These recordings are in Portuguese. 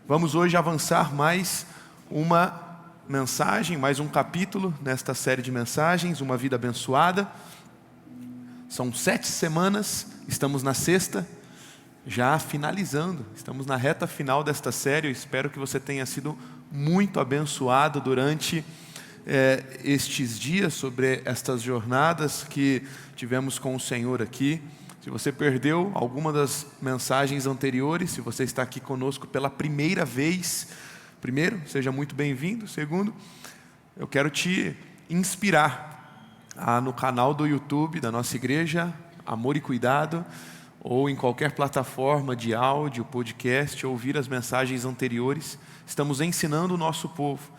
Vamos hoje avançar mais uma mensagem, mais um capítulo nesta série de mensagens, Uma Vida Abençoada. São 7 semanas, estamos na 6ª, já finalizando, estamos na reta final desta série. Eu espero que você tenha sido muito abençoado durante estes dias, sobre estas jornadas que tivemos com o Senhor aqui. Se você perdeu alguma das mensagens anteriores, se você está aqui conosco pela primeira vez, primeiro, seja muito bem-vindo. Segundo, eu quero te inspirar no canal do YouTube da nossa igreja, Amor e Cuidado, ou em qualquer plataforma de áudio, podcast, ouvir as mensagens anteriores. Estamos ensinando o nosso povo,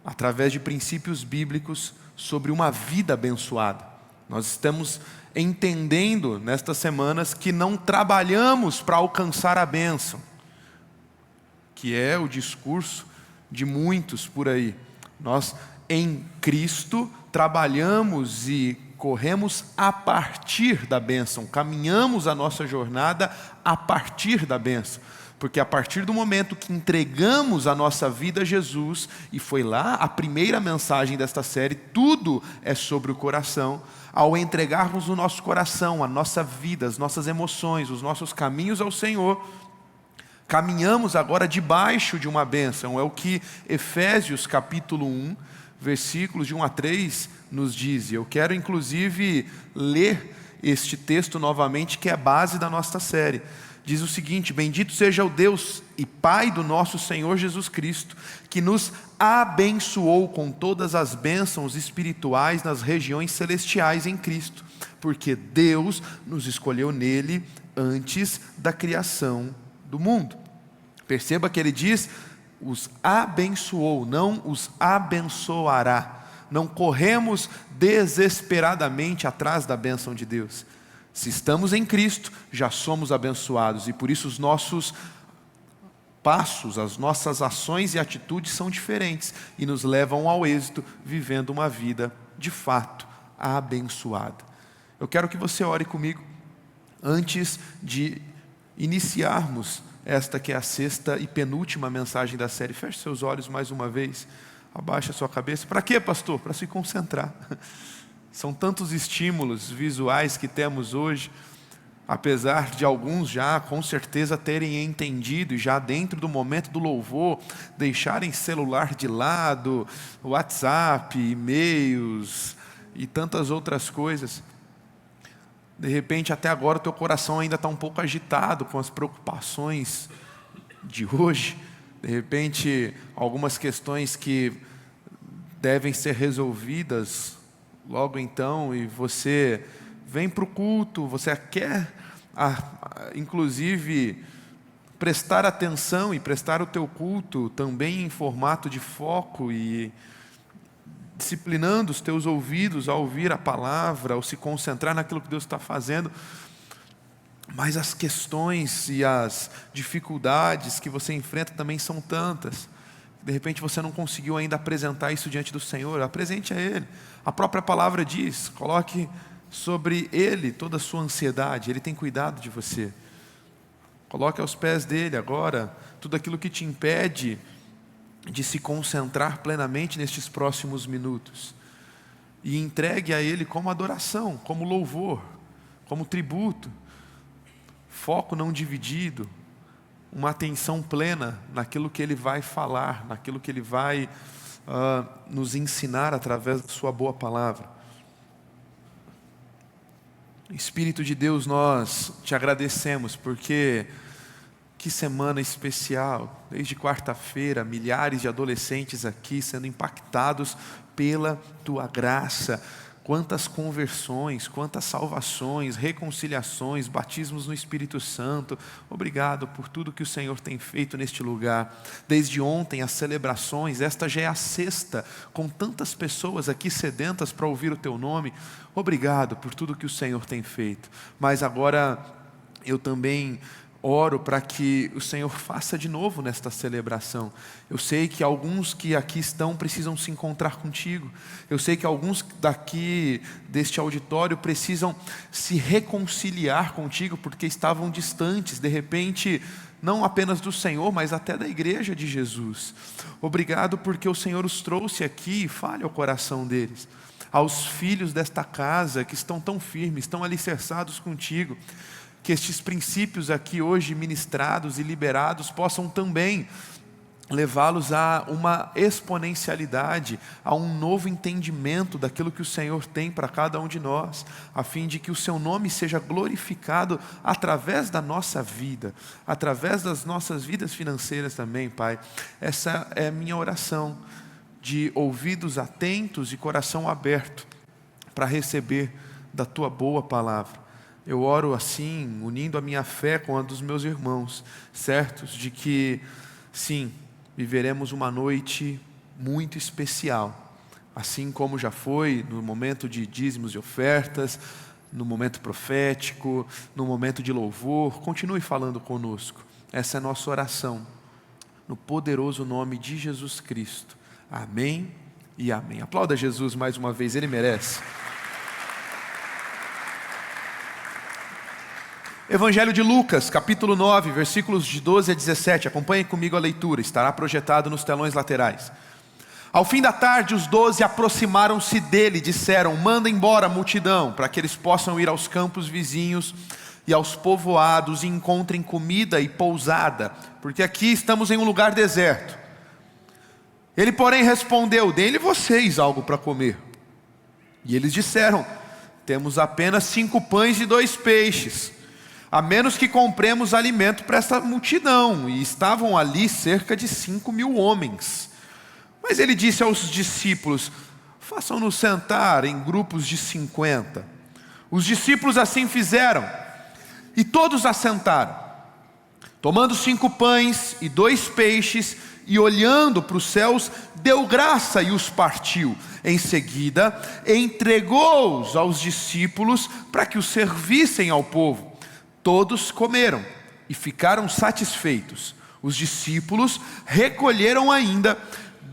através de princípios bíblicos, sobre uma vida abençoada. Nós estamos entendendo nestas semanas que não trabalhamos para alcançar a bênção, que é o discurso de muitos por aí. Nós, em Cristo, trabalhamos e corremos a partir da bênção, caminhamos a nossa jornada a partir da bênção, porque a partir do momento que entregamos a nossa vida a Jesus, e foi lá a primeira mensagem desta série, tudo é sobre o coração. Ao entregarmos o nosso coração, a nossa vida, as nossas emoções, os nossos caminhos ao Senhor, caminhamos agora debaixo de uma bênção. É o que Efésios capítulo 1, versículos de 1 a 3 nos diz. Eu quero inclusive ler este texto novamente, que é a base da nossa série. Diz o seguinte: bendito seja o Deus e Pai do nosso Senhor Jesus Cristo, que nos abençoou com todas as bênçãos espirituais nas regiões celestiais em Cristo, porque Deus nos escolheu nele antes da criação do mundo. Perceba que ele diz, os abençoou, não os abençoará. Não corremos desesperadamente atrás da bênção de Deus. Se estamos em Cristo, já somos abençoados, e por isso os nossos passos, as nossas ações e atitudes são diferentes e nos levam ao êxito, vivendo uma vida de fato abençoada. Eu quero que você ore comigo antes de iniciarmos esta que é a 6ª e penúltima mensagem da série. Feche seus olhos mais uma vez, abaixe a sua cabeça. Para quê, pastor? Para se concentrar. São tantos estímulos visuais que temos hoje, apesar de alguns já com certeza terem entendido e já dentro do momento do louvor deixarem celular de lado, WhatsApp, e-mails e tantas outras coisas. De repente, até agora o teu coração ainda está um pouco agitado com as preocupações de hoje. De repente, algumas questões que devem ser resolvidas logo então, e você vem para o culto, você quer inclusive prestar atenção e prestar o teu culto também em formato de foco e disciplinando os teus ouvidos ao ouvir a palavra, ao se concentrar naquilo que Deus está fazendo. Mas as questões e as dificuldades que você enfrenta também são tantas. De repente você não conseguiu ainda apresentar isso diante do Senhor. Apresente a Ele. A própria palavra diz, coloque sobre Ele toda a sua ansiedade. Ele tem cuidado de você. Coloque aos pés dEle agora tudo aquilo que te impede de se concentrar plenamente nestes próximos minutos. E entregue a Ele como adoração, como louvor, como tributo. Foco não dividido, uma atenção plena naquilo que Ele vai falar, naquilo que Ele vai nos ensinar através da sua boa palavra. Espírito de Deus, nós te agradecemos, porque que semana especial. Desde quarta-feira, milhares de adolescentes aqui sendo impactados pela tua graça. Quantas conversões, quantas salvações, reconciliações, batismos no Espírito Santo. Obrigado por tudo que o Senhor tem feito neste lugar. Desde ontem as celebrações, esta já é a 6ª, com tantas pessoas aqui sedentas para ouvir o teu nome. Obrigado por tudo que o Senhor tem feito. Mas agora eu também oro para que o Senhor faça de novo nesta celebração. Eu sei que alguns que aqui estão precisam se encontrar contigo. Eu sei que alguns daqui deste auditório precisam se reconciliar contigo porque estavam distantes. De repente não apenas do Senhor, mas até da igreja de Jesus. Obrigado porque o Senhor os trouxe aqui e fale ao coração deles. Aos filhos desta casa que estão tão firmes, tão alicerçados contigo, que estes princípios aqui hoje ministrados e liberados possam também levá-los a uma exponencialidade, a um novo entendimento daquilo que o Senhor tem para cada um de nós, a fim de que o seu nome seja glorificado através da nossa vida, através das nossas vidas financeiras também, Pai. Essa é a minha oração, de ouvidos atentos e coração aberto para receber da Tua boa palavra. Eu oro assim, unindo a minha fé com a dos meus irmãos, certos de que, sim, viveremos uma noite muito especial, assim como já foi no momento de dízimos e ofertas, no momento profético, no momento de louvor. Continue falando conosco. Essa é a nossa oração, no poderoso nome de Jesus Cristo. Amém e amém. Aplauda Jesus mais uma vez, Ele merece. Evangelho de Lucas, capítulo 9, versículos de 12 a 17. Acompanhe comigo a leitura, estará projetado nos telões laterais. Ao fim da tarde, os 12 aproximaram-se dele e disseram: manda embora a multidão, para que eles possam ir aos campos vizinhos e aos povoados e encontrem comida e pousada, porque aqui estamos em um lugar deserto. Ele, porém, respondeu: deem-lhe vocês algo para comer. E eles disseram: temos apenas 5 pães e 2 peixes. A menos que compremos alimento para essa multidão. E estavam ali cerca de 5.000 homens. Mas ele disse aos discípulos: façam-nos sentar em grupos de 50. Os discípulos assim fizeram, e todos assentaram. Tomando 5 pães e 2 peixes, e olhando para os céus, deu graça e os partiu. Em seguida, entregou-os aos discípulos para que os servissem ao povo. Todos comeram e ficaram satisfeitos. Os discípulos recolheram ainda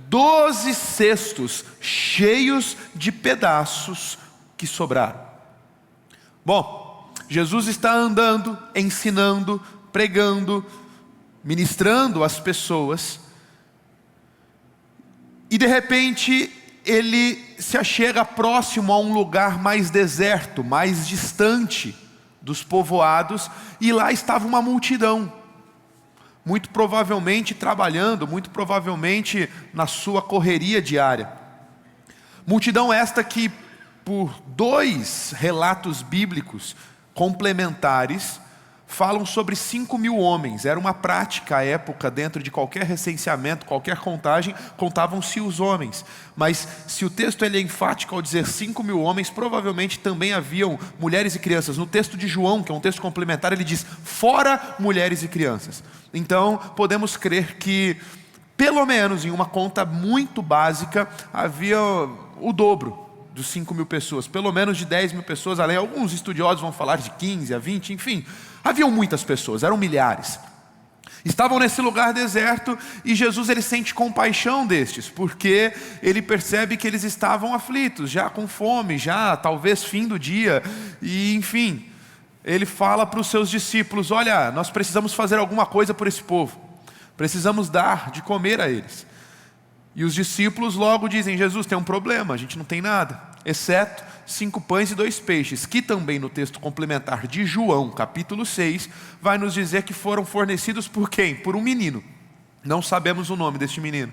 12 cestos cheios de pedaços que sobraram. Bom, Jesus está andando, ensinando, pregando, ministrando às pessoas. E de repente ele se achega próximo a um lugar mais deserto, mais distante dos povoados, e lá estava uma multidão, muito provavelmente trabalhando, muito provavelmente na sua correria diária. Multidão esta que, por 2 relatos bíblicos complementares, falam sobre 5.000 homens. Era uma prática à época, dentro de qualquer recenseamento, qualquer contagem, contavam-se os homens. Mas se o texto ele é enfático ao dizer 5.000 homens, provavelmente também haviam mulheres e crianças. No texto de João, que é um texto complementar, ele diz: fora mulheres e crianças. Então podemos crer que, pelo menos em uma conta muito básica, havia o dobro dos 5.000 pessoas, pelo menos de 10.000 pessoas, além. Alguns estudiosos vão falar de 15 a 20, enfim, haviam muitas pessoas, eram milhares. Estavam nesse lugar deserto e Jesus ele sente compaixão destes, porque ele percebe que eles estavam aflitos, já com fome, já talvez fim do dia, e enfim, ele fala para os seus discípulos: olha, nós precisamos fazer alguma coisa por esse povo, precisamos dar de comer a eles. E os discípulos logo dizem: Jesus, tem um problema, a gente não tem nada, exceto 5 pães e 2 peixes, que também no texto complementar de João, capítulo 6, vai nos dizer que foram fornecidos por quem? Por um menino. Não sabemos o nome deste menino,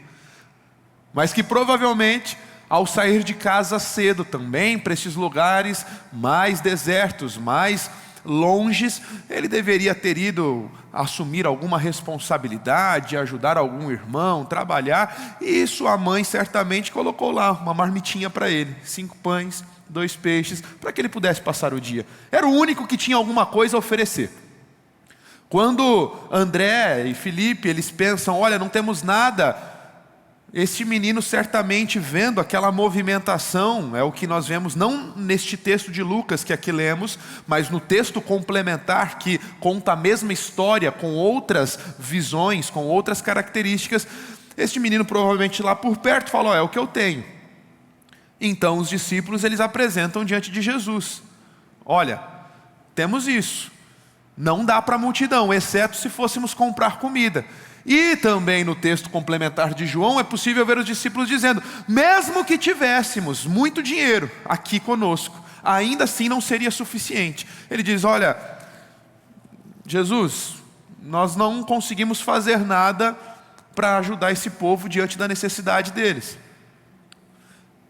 mas que provavelmente, ao sair de casa cedo também, para esses lugares mais desertos, mais longes, ele deveria ter ido assumir alguma responsabilidade, ajudar algum irmão, trabalhar, e sua mãe certamente colocou lá uma marmitinha para ele, 5 pães, 2 peixes, para que ele pudesse passar o dia. Era o único que tinha alguma coisa a oferecer. Quando André e Filipe, eles pensam: olha, não temos nada, este menino certamente, vendo aquela movimentação, é o que nós vemos não neste texto de Lucas que aqui lemos, mas no texto complementar que conta a mesma história com outras visões, com outras características. Este menino provavelmente lá por perto falou: é o que eu tenho. Então os discípulos eles apresentam diante de Jesus: olha, temos isso, Não dá para a multidão, exceto se fôssemos comprar comida. E também no texto complementar de João é possível ver os discípulos dizendo: mesmo que tivéssemos muito dinheiro aqui conosco, ainda assim não seria suficiente. Ele diz: olha, Jesus, nós não conseguimos fazer nada para ajudar esse povo diante da necessidade deles.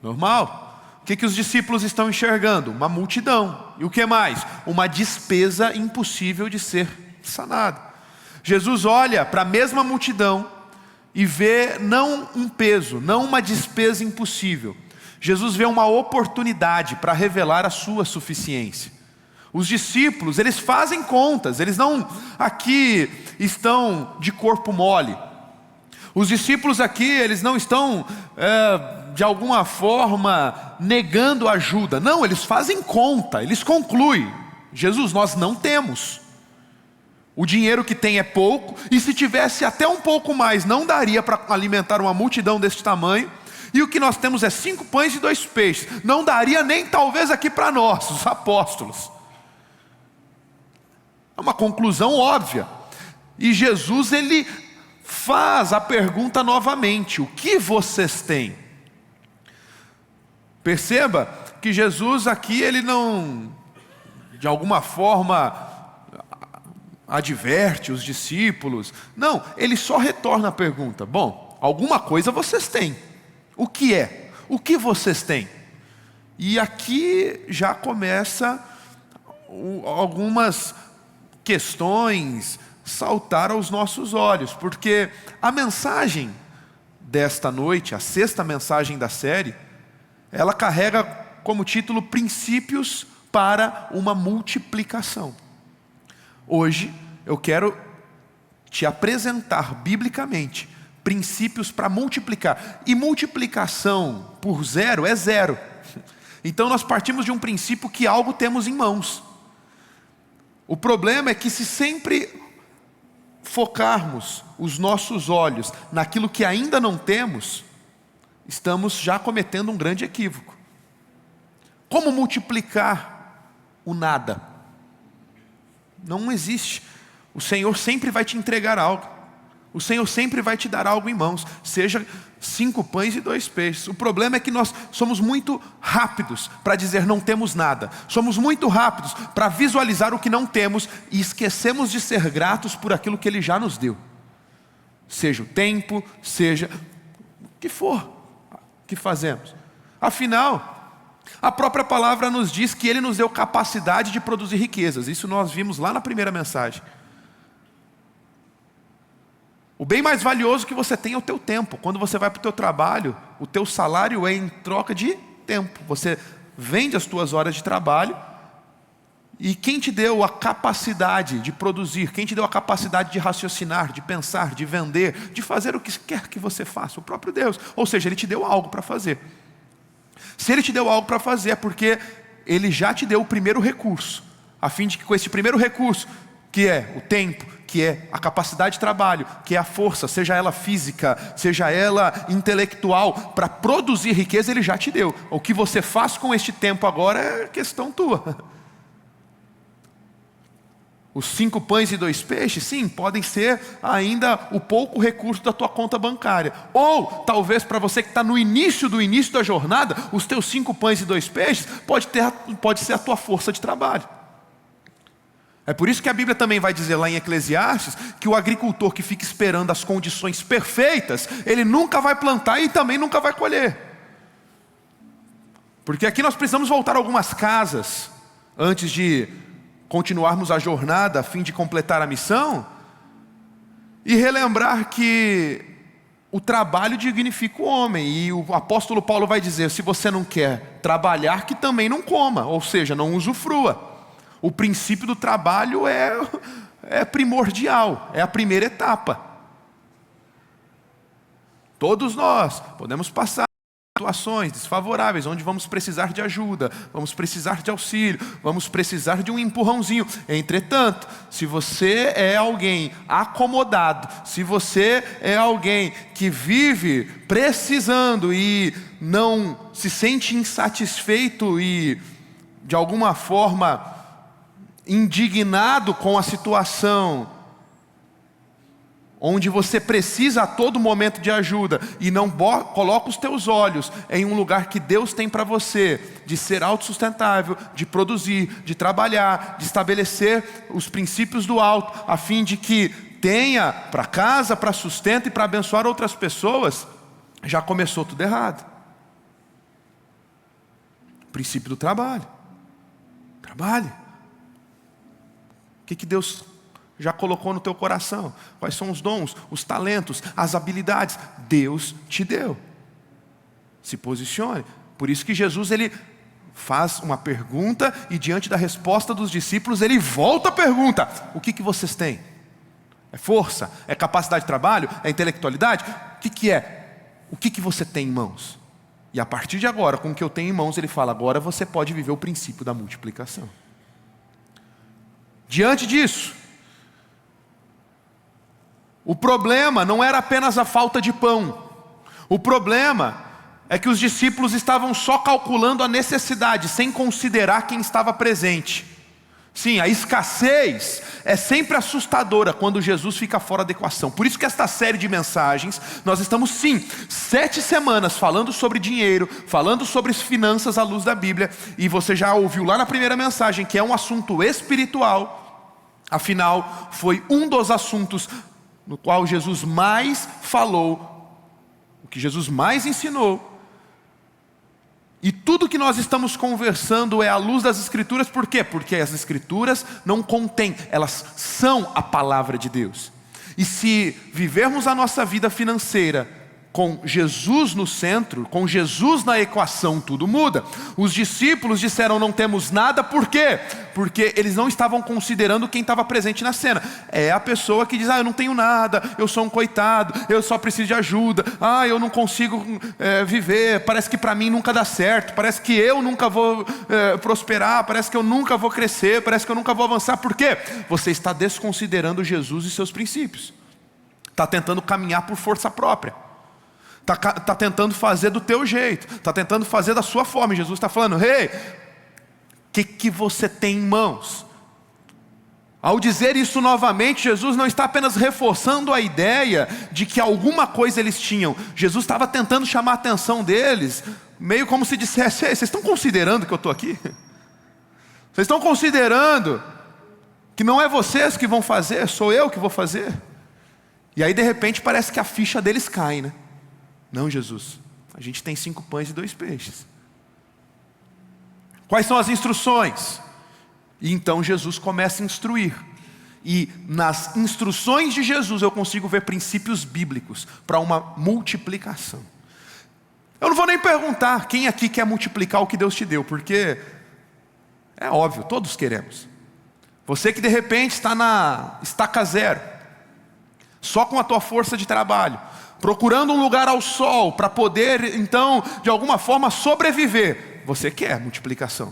Normal. O que os discípulos estão enxergando? Uma multidão. E o que mais? Uma despesa impossível de ser sanada. Jesus olha para a mesma multidão e vê não um peso, não uma despesa impossível. Jesus vê uma oportunidade para revelar a sua suficiência. Os discípulos, eles fazem contas, eles não aqui estão de corpo mole. Os discípulos aqui, eles não estão de alguma forma negando ajuda. Não, eles fazem conta, eles concluem: Jesus, nós não temos. O dinheiro que tem é pouco, e se tivesse até um pouco mais, não daria para alimentar uma multidão desse tamanho. E o que nós temos é 5 pães e 2 peixes. Não daria nem talvez aqui para nós, os apóstolos. É uma conclusão óbvia. E Jesus, ele faz a pergunta novamente: o que vocês têm? Perceba que Jesus aqui, ele não, de alguma forma, adverte os discípulos. Não, ele só retorna a pergunta: bom, alguma coisa vocês têm. O que é? O que vocês têm? E aqui já começa algumas questões saltar aos nossos olhos, porque a mensagem desta noite, a 6ª mensagem da série, ela carrega como título Princípios para uma Multiplicação. Hoje eu quero te apresentar biblicamente princípios para multiplicar. E multiplicação por zero é zero. Então nós partimos de um princípio que algo temos em mãos. O problema é que se sempre focarmos os nossos olhos naquilo que ainda não temos, estamos já cometendo um grande equívoco. Como multiplicar o nada? Não existe. O Senhor sempre vai te entregar algo. O Senhor sempre vai te dar algo em mãos. Seja 5 pães e 2 peixes. O problema é que nós somos muito rápidos para dizer não temos nada. Somos muito rápidos para visualizar o que não temos e esquecemos de ser gratos por aquilo que Ele já nos deu. Seja o tempo, seja o que for que fazemos. Afinal, a própria palavra nos diz que Ele nos deu capacidade de produzir riquezas. Isso nós vimos lá na primeira mensagem. O bem mais valioso que você tem é o teu tempo. Quando você vai para o teu trabalho, o teu salário é em troca de tempo. Você vende as tuas horas de trabalho. E quem te deu a capacidade de produzir, quem te deu a capacidade de raciocinar, de pensar, de vender, de fazer o que quer que você faça? O próprio Deus. Ou seja, Ele te deu algo para fazer. Se Ele te deu algo para fazer, é porque Ele já te deu o primeiro recurso, a fim de que com esse primeiro recurso, que é o tempo, que é a capacidade de trabalho, que é a força, seja ela física, seja ela intelectual, para produzir riqueza, Ele já te deu. O que você faz com este tempo agora é questão tua. Os 5 pães e 2 peixes, sim, podem ser ainda o pouco recurso da tua conta bancária. Ou, talvez para você que está no início do início da jornada, os teus 5 pães e 2 peixes pode ser a tua força de trabalho. É por isso que a Bíblia também vai dizer lá em Eclesiastes, que o agricultor que fica esperando as condições perfeitas, ele nunca vai plantar e também nunca vai colher. Porque aqui nós precisamos voltar a algumas casas, antes de continuarmos a jornada a fim de completar a missão, e relembrar que o trabalho dignifica o homem, e o apóstolo Paulo vai dizer: se você não quer trabalhar, que também não coma, ou seja, não usufrua. O princípio do trabalho é primordial, é a primeira etapa. Todos nós podemos passar situações desfavoráveis, onde vamos precisar de ajuda, vamos precisar de auxílio, vamos precisar de um empurrãozinho. Entretanto, se você é alguém acomodado, se você é alguém que vive precisando e não se sente insatisfeito e de alguma forma indignado com a situação, onde você precisa a todo momento de ajuda, e não coloca os teus olhos em um lugar que Deus tem para você, de ser autossustentável, de produzir, de trabalhar, de estabelecer os princípios do alto, a fim de que tenha para casa, para sustento e para abençoar outras pessoas, já começou tudo errado. Princípio do trabalho. Trabalhe. O que Deus já colocou no teu coração? Quais são os dons, os talentos, as habilidades? Deus te deu. Se posicione. Por isso que Jesus, ele faz uma pergunta, e diante da resposta dos discípulos, ele volta a pergunta: o que vocês têm? É força? É capacidade de trabalho? É intelectualidade? O que é? O que você tem em mãos? E a partir de agora, com o que eu tenho em mãos, ele fala: agora você pode viver o princípio da multiplicação. Diante disso, o problema não era apenas a falta de pão. O problema é que os discípulos estavam só calculando a necessidade, sem considerar quem estava presente. Sim, a escassez é sempre assustadora quando Jesus fica fora da equação. Por isso que esta série de mensagens, nós estamos 7 semanas falando sobre dinheiro, falando sobre finanças à luz da Bíblia. E você já ouviu lá na primeira mensagem que é um assunto espiritual. Afinal, foi um dos assuntos no qual Jesus mais falou, o que Jesus mais ensinou. E tudo que nós estamos conversando é à luz das Escrituras. Por quê? Porque as Escrituras não contêm, elas são a palavra de Deus. E se vivermos a nossa vida financeira com Jesus no centro, com Jesus na equação, tudo muda. Os discípulos disseram: não temos nada. Por quê? Porque eles não estavam considerando quem estava presente na cena. É a pessoa que diz: eu não tenho nada, eu sou um coitado, eu só preciso de ajuda, eu não consigo viver, parece que para mim nunca dá certo, parece que eu nunca vou prosperar, parece que eu nunca vou crescer, parece que eu nunca vou avançar. Por quê? Você está desconsiderando Jesus e seus princípios. Está tentando caminhar por força própria. Está tentando fazer do teu jeito, está tentando fazer da sua forma. E Jesus está falando: o que você tem em mãos? Ao dizer isso novamente, Jesus não está apenas reforçando a ideia de que alguma coisa eles tinham. Jesus estava tentando chamar a atenção deles, meio como se dissesse: vocês estão considerando que eu estou aqui? Vocês estão considerando que não é vocês que vão fazer, sou eu que vou fazer? E aí de repente parece que a ficha deles cai, né? Não, Jesus, a gente tem 5 pães e 2 peixes. Quais são as instruções? E então Jesus começa a instruir. E nas instruções de Jesus eu consigo ver princípios bíblicos para uma multiplicação. Eu não vou nem perguntar quem aqui quer multiplicar o que Deus te deu, porque é óbvio, todos queremos. Você que de repente está na estaca zero, só com a tua força de trabalho, procurando um lugar ao sol para poder, então, de alguma forma sobreviver. Você quer multiplicação.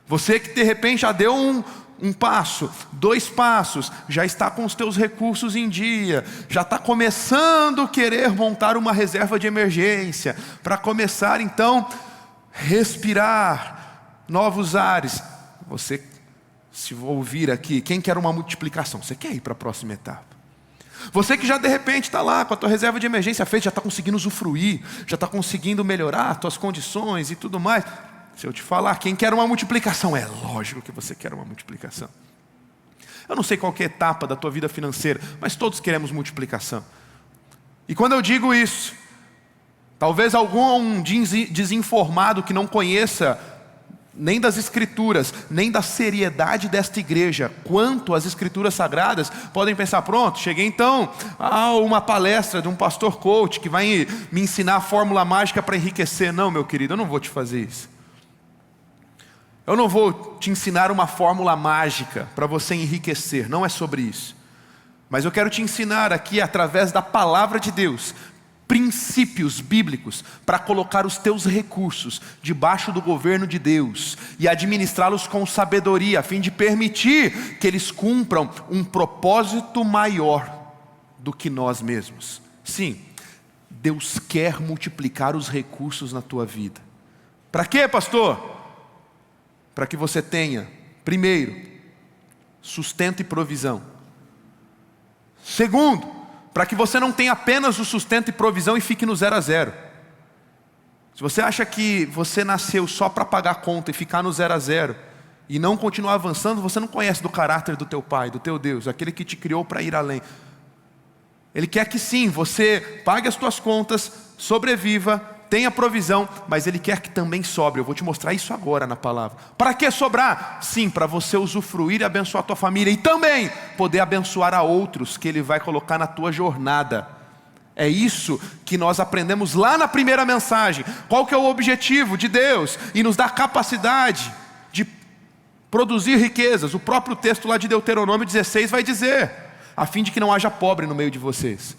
Você que de repente já deu um passo, 2 passos, já está com os teus recursos em dia, já está começando a querer montar uma reserva de emergência, para começar então, respirar novos ares. Você, se ouvir aqui, quem quer uma multiplicação? Você quer ir para a próxima etapa? Você que já de repente está lá com a tua reserva de emergência feita, já está conseguindo usufruir, já está conseguindo melhorar as tuas condições e tudo mais. Se eu te falar, quem quer uma multiplicação? É lógico que você quer uma multiplicação. Eu não sei qual que é a etapa da tua vida financeira, mas todos queremos multiplicação. E quando eu digo isso, talvez algum desinformado que não conheça nem das Escrituras, nem da seriedade desta igreja, quanto às Escrituras Sagradas, podem pensar: pronto, cheguei então a uma palestra de um pastor coach que vai me ensinar a fórmula mágica para enriquecer. Não, meu querido, eu não vou te fazer isso. Eu não vou te ensinar uma fórmula mágica para você enriquecer, não é sobre isso. Mas eu quero te ensinar aqui, através da palavra de Deus, princípios bíblicos para colocar os teus recursos debaixo do governo de Deus e administrá-los com sabedoria, a fim de permitir que eles cumpram um propósito maior do que nós mesmos. Sim, Deus quer multiplicar os recursos na tua vida. Para quê, pastor? Para que você tenha, primeiro, sustento e provisão. Segundo, para que você não tenha apenas o sustento e provisão e fique no 0 a 0. Se você acha que você nasceu só para pagar a conta e ficar no 0 a 0 e não continuar avançando, você não conhece do caráter do teu Pai, do teu Deus, aquele que te criou para ir além. Ele quer que sim, você pague as tuas contas, sobreviva, tenha provisão, mas Ele quer que também sobre. Eu vou te mostrar isso agora na palavra. Para que sobrar? Sim, para você usufruir e abençoar a tua família, e também poder abençoar a outros que Ele vai colocar na tua jornada. É isso que nós aprendemos lá na primeira mensagem. Qual que é o objetivo de Deus? E nos dá capacidade de produzir riquezas. O próprio texto lá de Deuteronômio 16 vai dizer: a fim de que não haja pobre no meio de vocês.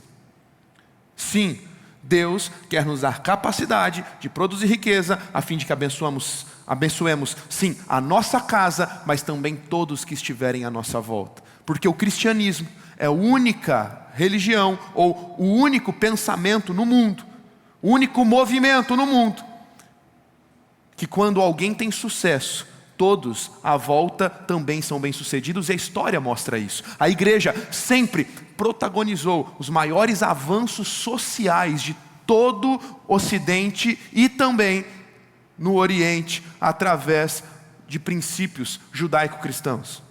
Sim, Deus quer nos dar capacidade de produzir riqueza, a fim de que abençoemos, sim, a nossa casa, mas também todos que estiverem à nossa volta. Porque o cristianismo é a única religião, ou o único pensamento no mundo, o único movimento no mundo, que quando alguém tem sucesso, todos à volta também são bem-sucedidos, e a história mostra isso. A igreja sempre protagonizou os maiores avanços sociais de todo o Ocidente e também no Oriente, através de princípios judaico-cristãos.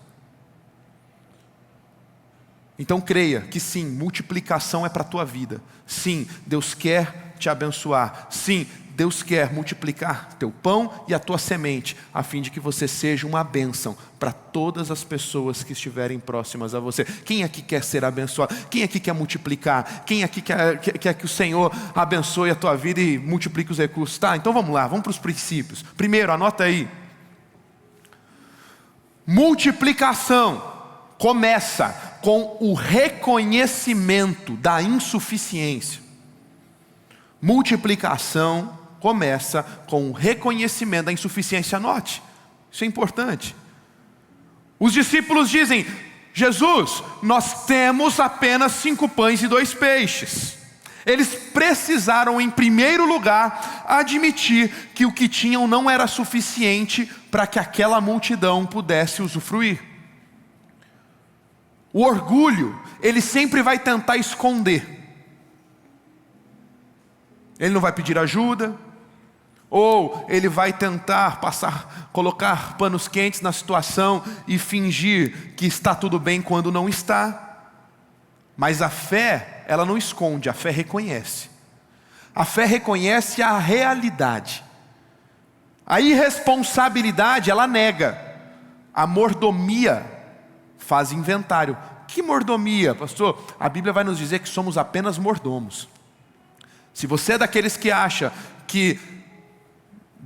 Então creia que sim, multiplicação é para a tua vida. Sim, Deus quer te abençoar. Sim, Deus quer multiplicar teu pão e a tua semente, a fim de que você seja uma bênção para todas as pessoas que estiverem próximas a você. Quem aqui quer ser abençoado? Quem aqui quer multiplicar? Quem aqui quer que o Senhor abençoe a tua vida e multiplique os recursos? Tá, então vamos lá, vamos para os princípios. Primeiro, anota aí. Multiplicação começa com o reconhecimento da insuficiência. Multiplicação começa com o reconhecimento da insuficiência. Anote, isso é importante. Os discípulos dizem: Jesus, nós temos apenas 5 pães e 2 peixes. Eles precisaram, em primeiro lugar, admitir que o que tinham não era suficiente para que aquela multidão pudesse usufruir. O orgulho, ele sempre vai tentar esconder. Ele não vai pedir ajuda, ou ele vai tentar colocar panos quentes na situação e fingir que está tudo bem quando não está. Mas a fé, ela não esconde, a fé reconhece. A fé reconhece a realidade. A irresponsabilidade, ela nega. A mordomia faz inventário. Que mordomia, pastor? A Bíblia vai nos dizer que somos apenas mordomos. Se você é daqueles que acha que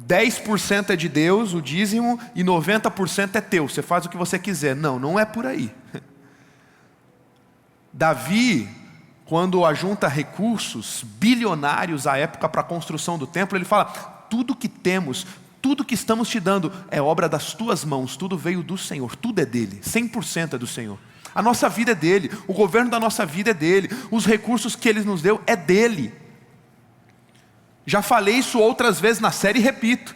10% é de Deus, o dízimo, e 90% é teu, você faz o que você quiser. Não, não é por aí. Davi, quando ajunta recursos bilionários à época para a construção do templo, ele fala: tudo que temos, tudo que estamos te dando é obra das tuas mãos, tudo veio do Senhor, tudo é dele, 100% é do Senhor. A nossa vida é dele, o governo da nossa vida é dele, os recursos que ele nos deu é dele. Já falei isso outras vezes na série e repito.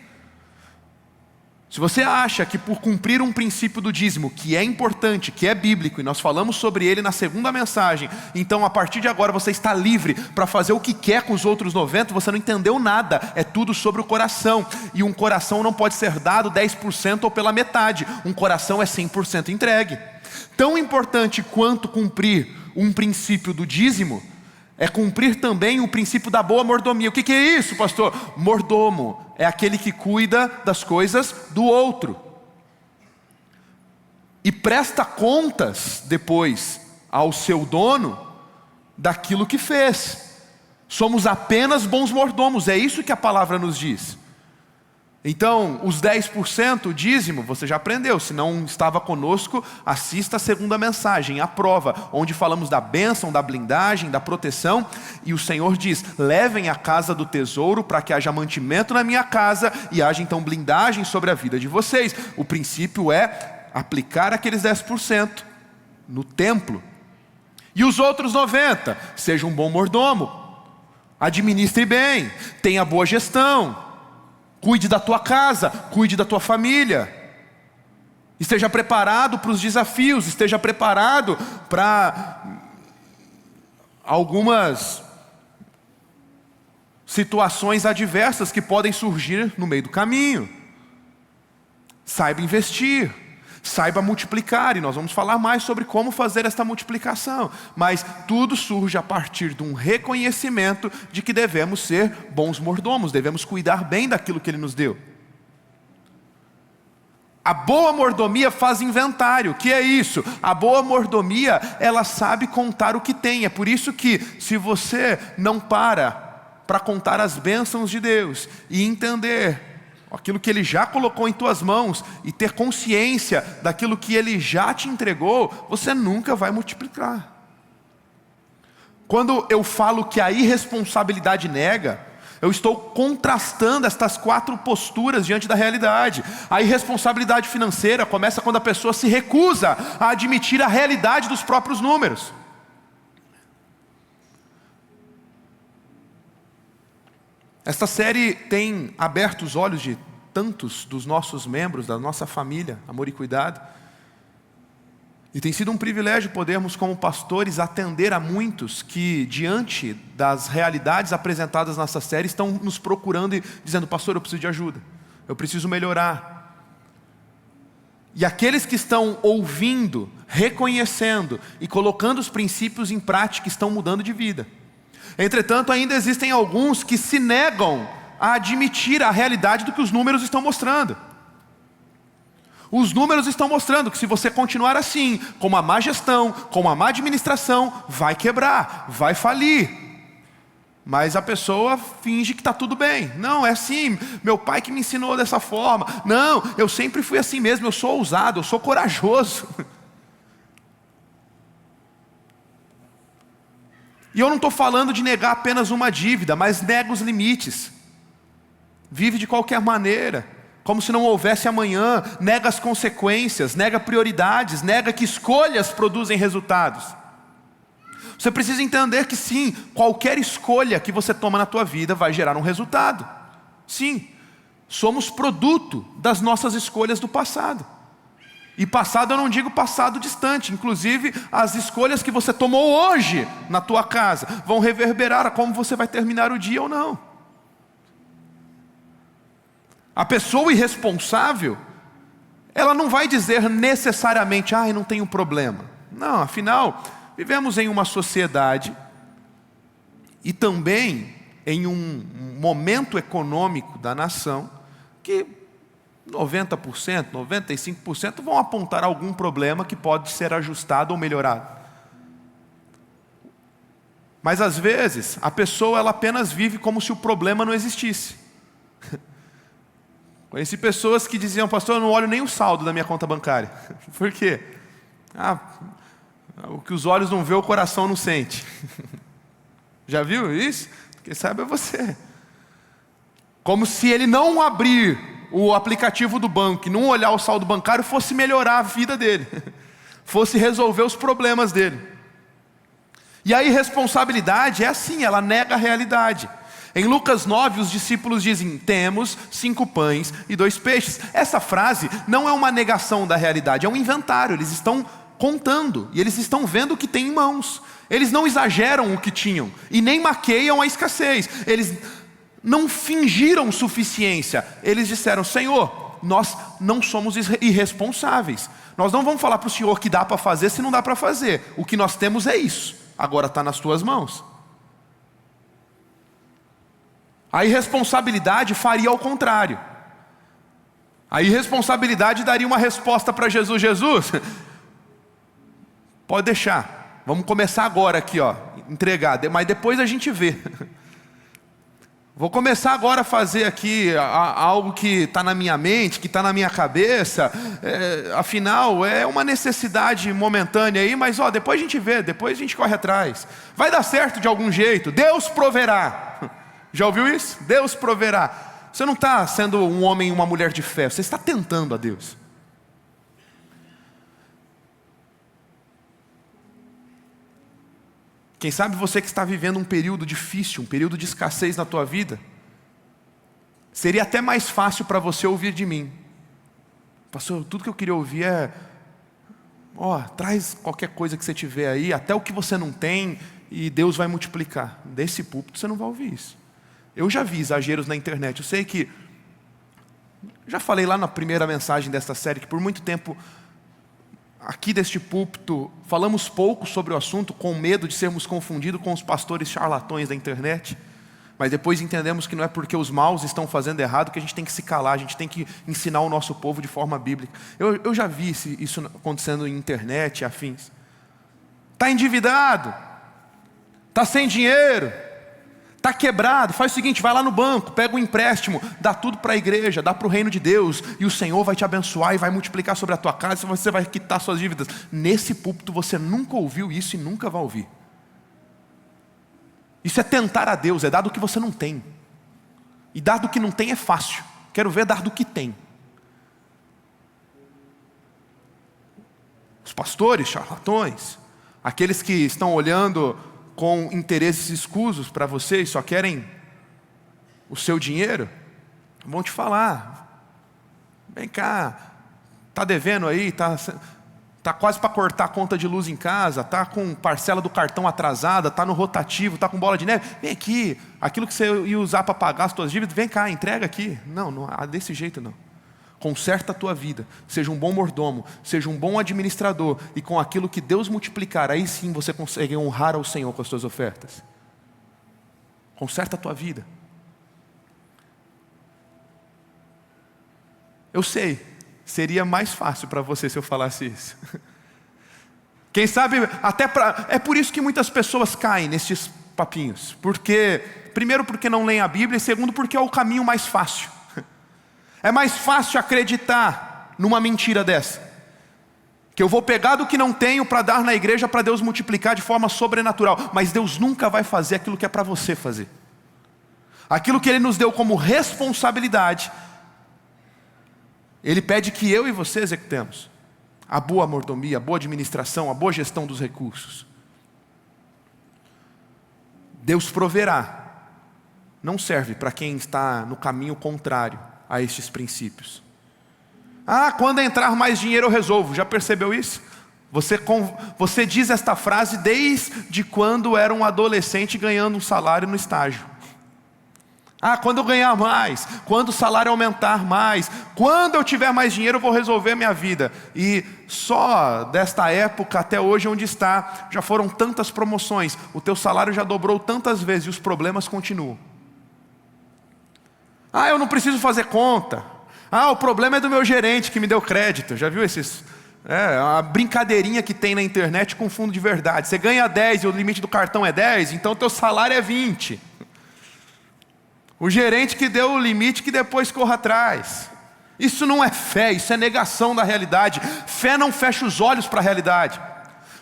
Se você acha que por cumprir um princípio do dízimo, que é importante, que é bíblico, e nós falamos sobre ele na segunda mensagem, então a partir de agora você está livre para fazer o que quer com os outros 90%, você não entendeu nada, é tudo sobre o coração, e um coração não pode ser dado 10% ou pela metade, um coração é 100% entregue. Tão importante quanto cumprir um princípio do dízimo, é cumprir também o princípio da boa mordomia. O que é isso, pastor? Mordomo é aquele que cuida das coisas do outro e presta contas depois ao seu dono daquilo que fez. Somos apenas bons mordomos, é isso que a palavra nos diz. Então, os 10%, o dízimo, você já aprendeu. Se não estava conosco, assista a segunda mensagem, a prova, onde falamos da bênção, da blindagem, da proteção. E o Senhor diz: levem a casa do tesouro para que haja mantimento na minha casa e haja então blindagem sobre a vida de vocês. O princípio é aplicar aqueles 10% no templo. E os outros 90%, seja um bom mordomo, administre bem, tenha boa gestão, cuide da tua casa, cuide da tua família. Esteja preparado para os desafios, esteja preparado para algumas situações adversas que podem surgir no meio do caminho. Saiba investir, saiba multiplicar, e nós vamos falar mais sobre como fazer esta multiplicação. Mas tudo surge a partir de um reconhecimento de que devemos ser bons mordomos, devemos cuidar bem daquilo que Ele nos deu. A boa mordomia faz inventário. O que é isso? A boa mordomia, ela sabe contar o que tem. É por isso que, se você não para contar as bênçãos de Deus e entender aquilo que Ele já colocou em tuas mãos e ter consciência daquilo que Ele já te entregou, você nunca vai multiplicar. Quando eu falo que a irresponsabilidade nega, eu estou contrastando estas 4 posturas diante da realidade. A irresponsabilidade financeira começa quando a pessoa se recusa a admitir a realidade dos próprios números. Esta série tem aberto os olhos de tantos dos nossos membros, da nossa família, Amor e Cuidado. E tem sido um privilégio podermos, como pastores, atender a muitos que, diante das realidades apresentadas nessa série, estão nos procurando e dizendo: pastor, eu preciso de ajuda, eu preciso melhorar. E aqueles que estão ouvindo, reconhecendo e colocando os princípios em prática, estão mudando de vida. Entretanto, ainda existem alguns que se negam a admitir a realidade do que os números estão mostrando. Os números estão mostrando que, se você continuar assim, com uma má gestão, com uma má administração, vai quebrar, vai falir. Mas a pessoa finge que está tudo bem. Não, é assim, meu pai que me ensinou dessa forma. Não, eu sempre fui assim mesmo, eu sou ousado, eu sou corajoso. E eu não estou falando de negar apenas uma dívida, mas nega os limites. Vive de qualquer maneira, como se não houvesse amanhã, nega as consequências, nega prioridades, nega que escolhas produzem resultados. Você precisa entender que sim, qualquer escolha que você toma na tua vida vai gerar um resultado. Sim, somos produto das nossas escolhas do passado. E passado eu não digo passado distante, inclusive as escolhas que você tomou hoje na tua casa vão reverberar a como você vai terminar o dia ou não. A pessoa irresponsável, ela não vai dizer necessariamente: ah, eu não tenho problema. Não, afinal, vivemos em uma sociedade e também em um momento econômico da nação que 90%, 95% vão apontar algum problema que pode ser ajustado ou melhorado. Mas às vezes, a pessoa ela apenas vive como se o problema não existisse. Conheci pessoas que diziam: pastor, eu não olho nem o saldo da minha conta bancária. Por quê? O que os olhos não vê, o coração não sente. Já viu isso? Quem sabe é você. Como se ele não abrir o aplicativo do banco e não olhar o saldo bancário fosse melhorar a vida dele, fosse resolver os problemas dele. E a irresponsabilidade é assim, ela nega a realidade. Em Lucas 9, os discípulos dizem: temos 5 pães e 2 peixes. Essa frase não é uma negação da realidade, é um inventário. Eles estão contando e eles estão vendo o que tem em mãos. Eles não exageram o que tinham e nem maqueiam a escassez. Eles não fingiram suficiência. Eles disseram: Senhor, nós não somos irresponsáveis. Nós não vamos falar para o Senhor que dá para fazer se não dá para fazer. O que nós temos é isso. Agora está nas tuas mãos. A irresponsabilidade faria ao contrário. A irresponsabilidade daria uma resposta para Jesus: Jesus, pode deixar, vamos começar agora aqui, entregar, mas depois a gente vê. Vou começar agora a fazer aqui algo que está na minha mente, que está na minha cabeça, afinal é uma necessidade momentânea aí, mas depois a gente vê, depois a gente corre atrás. Vai dar certo de algum jeito, Deus proverá. Já ouviu isso? Deus proverá. Você não está sendo um homem e uma mulher de fé, você está tentando a Deus. Quem sabe você que está vivendo um período difícil, um período de escassez na tua vida, seria até mais fácil para você ouvir de mim. Pastor, tudo que eu queria ouvir é, traz qualquer coisa que você tiver aí, até o que você não tem, e Deus vai multiplicar. Desse púlpito você não vai ouvir isso. Eu já vi exageros na internet. Eu sei que, já falei lá na primeira mensagem desta série, que por muito tempo, aqui deste púlpito, falamos pouco sobre o assunto, com medo de sermos confundidos com os pastores charlatões da internet. Mas depois entendemos que não é porque os maus estão fazendo errado que a gente tem que se calar, a gente tem que ensinar o nosso povo de forma bíblica. Eu já vi isso acontecendo em internet e afins. Está endividado, está sem dinheiro, está quebrado, faz o seguinte, vai lá no banco, pega um empréstimo, dá tudo para a igreja, dá para o reino de Deus, e o Senhor vai te abençoar e vai multiplicar sobre a tua casa, e você vai quitar suas dívidas. Nesse púlpito você nunca ouviu isso e nunca vai ouvir. Isso é tentar a Deus, é dar do que você não tem. E dar do que não tem é fácil. Quero ver dar do que tem. Os pastores, charlatões, aqueles que estão olhando com interesses escusos para você e só querem o seu dinheiro, vão te falar, vem cá, está devendo aí, está quase para cortar a conta de luz em casa, está com parcela do cartão atrasada, está no rotativo, está com bola de neve, vem aqui, aquilo que você ia usar para pagar as suas dívidas, vem cá, entrega aqui. Não, desse jeito não. Conserta a tua vida, seja um bom mordomo, seja um bom administrador, e com aquilo que Deus multiplicar, aí sim você consegue honrar ao Senhor com as suas ofertas. Conserta a tua vida. Eu sei, seria mais fácil para você se eu falasse isso. Quem sabe, é por isso que muitas pessoas caem nesses papinhos. Primeiro porque não leem a Bíblia, e segundo porque é o caminho mais fácil. É mais fácil acreditar numa mentira dessa. Que eu vou pegar do que não tenho para dar na igreja para Deus multiplicar de forma sobrenatural. Mas Deus nunca vai fazer aquilo que é para você fazer. Aquilo que Ele nos deu como responsabilidade, Ele pede que eu e você executemos. A boa mordomia, a boa administração, a boa gestão dos recursos. Deus proverá. Não serve para quem está no caminho contrário a estes princípios. Quando entrar mais dinheiro eu resolvo. Já percebeu isso? Você diz esta frase desde quando era um adolescente ganhando um salário no estágio. Quando eu ganhar mais, quando o salário aumentar mais, quando eu tiver mais dinheiro eu vou resolver a minha vida. E só desta época até hoje onde está, já foram tantas promoções, o teu salário já dobrou tantas vezes e os problemas continuam. Eu não preciso fazer conta. O problema é do meu gerente que me deu crédito. Já viu esses? A brincadeirinha que tem na internet com fundo de verdade. Você ganha 10 e o limite do cartão é 10, então o teu salário é 20. O gerente que deu o limite que depois corra atrás. Isso não é fé, isso é negação da realidade. Fé não fecha os olhos para a realidade.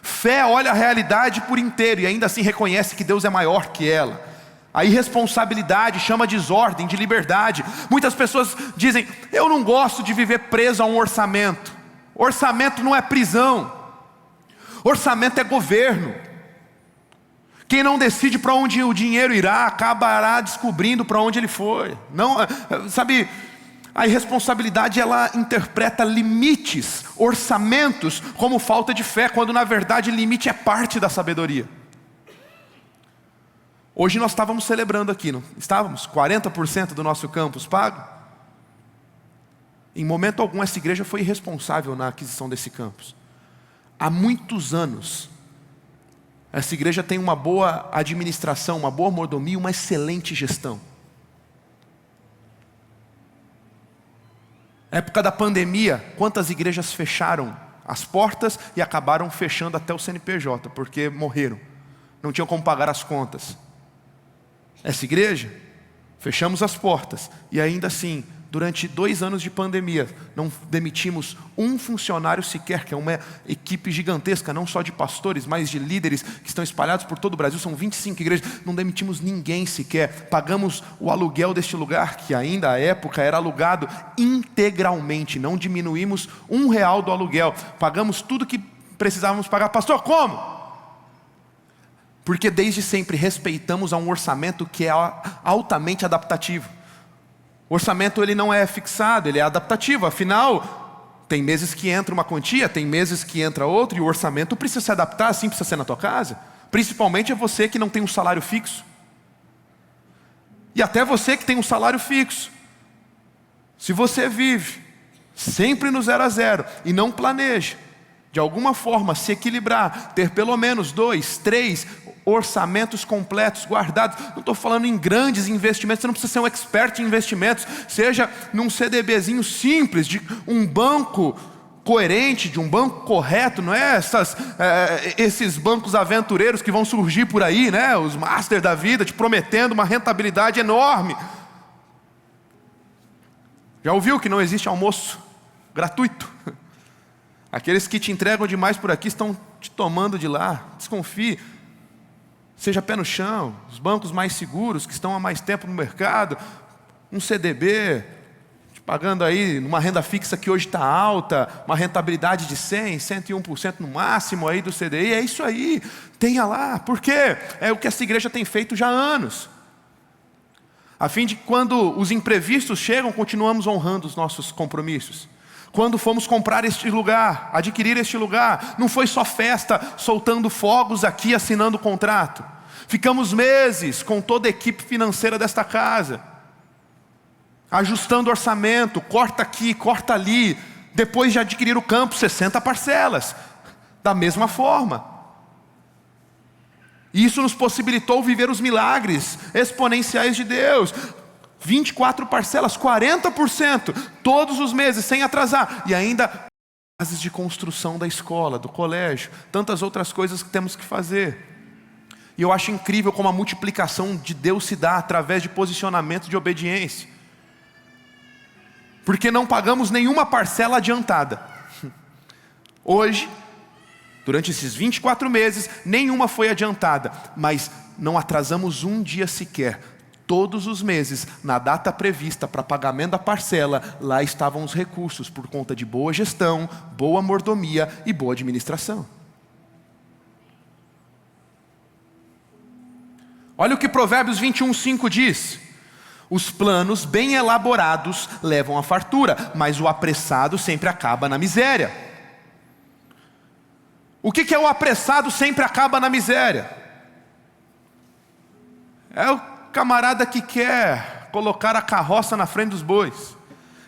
Fé olha a realidade por inteiro e ainda assim reconhece que Deus é maior que ela. A irresponsabilidade chama desordem, de liberdade. Muitas pessoas dizem, eu não gosto de viver preso a um orçamento. Orçamento não é prisão. Orçamento é governo. Quem não decide para onde o dinheiro irá, acabará descobrindo para onde ele foi. Não, sabe, a irresponsabilidade ela interpreta limites, orçamentos como falta de fé, quando na verdade limite é parte da sabedoria. Hoje nós estávamos celebrando aqui, não estávamos? 40% do nosso campus pago. Em momento algum essa igreja foi irresponsável na aquisição desse campus. Há muitos anos, essa igreja tem uma boa administração, uma boa mordomia, uma excelente gestão. Época da pandemia, quantas igrejas fecharam as portas e acabaram fechando até o CNPJ, porque morreram. Não tinham como pagar as contas. Essa igreja, fechamos as portas e ainda assim, durante 2 anos de pandemia, não demitimos um funcionário sequer, que é uma equipe gigantesca, não só de pastores, mas de líderes que estão espalhados por todo o Brasil, são 25 igrejas, não demitimos ninguém sequer, pagamos o aluguel deste lugar, que ainda à época era alugado integralmente, não diminuímos R$1 do aluguel, pagamos tudo que precisávamos pagar. Pastor, como? Porque desde sempre respeitamos a um orçamento que é altamente adaptativo. O orçamento ele não é fixado, ele é adaptativo. Afinal, Tem meses que entra uma quantia, tem meses que entra outra, e o orçamento precisa se adaptar, assim precisa ser na tua casa. Principalmente é você que não tem um salário fixo. E até você que tem um salário fixo. Se você vive sempre no 0 a 0 e não planeja, de alguma forma se equilibrar, ter pelo menos 2, 3 orçamentos completos, guardados. Não estou falando em grandes investimentos, você não precisa ser um expert em investimentos. Seja num CDBzinho simples, de um banco coerente, de um banco correto. Não é esses bancos aventureiros que vão surgir por aí, né? Os master da vida, te prometendo uma rentabilidade enorme. Já ouviu que não existe almoço gratuito? Aqueles que te entregam demais por aqui estão te tomando de lá. Desconfie. Seja pé no chão. Os bancos mais seguros, que estão há mais tempo no mercado. Um CDB, te pagando aí numa renda fixa que hoje está alta, uma rentabilidade de 100%, 101% no máximo aí do CDI. É isso aí. Tenha lá. Por quê? É o que essa igreja tem feito já há anos. A fim de que quando os imprevistos chegam, continuamos honrando os nossos compromissos. Quando fomos comprar este lugar, adquirir este lugar, não foi só festa, soltando fogos aqui, assinando o contrato. Ficamos meses com toda a equipe financeira desta casa, ajustando o orçamento, corta aqui, corta ali. Depois de adquirir o campo, 60 parcelas, da mesma forma. E isso nos possibilitou viver os milagres exponenciais de Deus. 24 parcelas, 40%, todos os meses, sem atrasar. E ainda fases de construção da escola, do colégio, tantas outras coisas que temos que fazer. E eu acho incrível como a multiplicação de Deus se dá através de posicionamento de obediência. Porque não pagamos nenhuma parcela adiantada. Hoje, durante esses 24 meses, nenhuma foi adiantada, mas não atrasamos um dia sequer. Todos os meses, na data prevista para pagamento da parcela, lá estavam os recursos, por conta de boa gestão, boa mordomia e boa administração. Olha o que Provérbios 21:5 diz: os planos bem elaborados levam à fartura, mas o apressado sempre acaba na miséria. O que é o apressado sempre acaba na miséria? É o camarada que quer colocar a carroça na frente dos bois.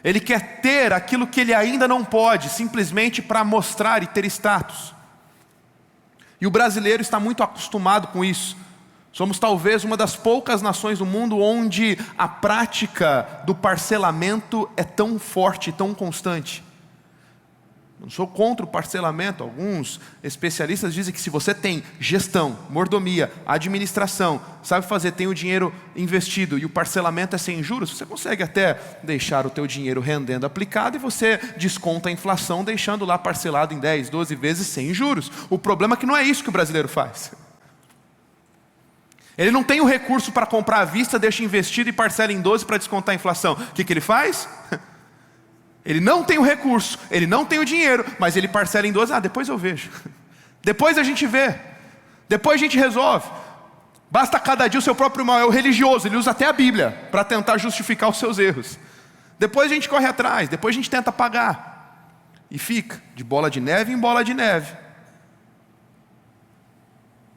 Ele quer ter aquilo que ele ainda não pode, simplesmente para mostrar e ter status. E o brasileiro está muito acostumado com isso. Somos talvez uma das poucas nações do mundo onde a prática do parcelamento é tão forte, tão constante. Não sou contra o parcelamento. Alguns especialistas dizem que se você tem gestão, mordomia, administração, sabe fazer, tem o dinheiro investido e o parcelamento é sem juros, você consegue até deixar o teu dinheiro rendendo aplicado e você desconta a inflação deixando lá parcelado em 10, 12 vezes sem juros. O problema é que não é isso que o brasileiro faz. Ele não tem o recurso para comprar à vista, deixa investido e parcela em 12 para descontar a inflação. O que ele faz? Ele não tem o recurso, ele não tem o dinheiro, mas ele parcela em 12, depois eu vejo. Depois a gente vê. Depois a gente resolve. Basta cada dia o seu próprio mal. É o religioso, ele usa até a Bíblia para tentar justificar os seus erros. Depois a gente corre atrás, depois a gente tenta pagar. E fica de bola de neve em bola de neve.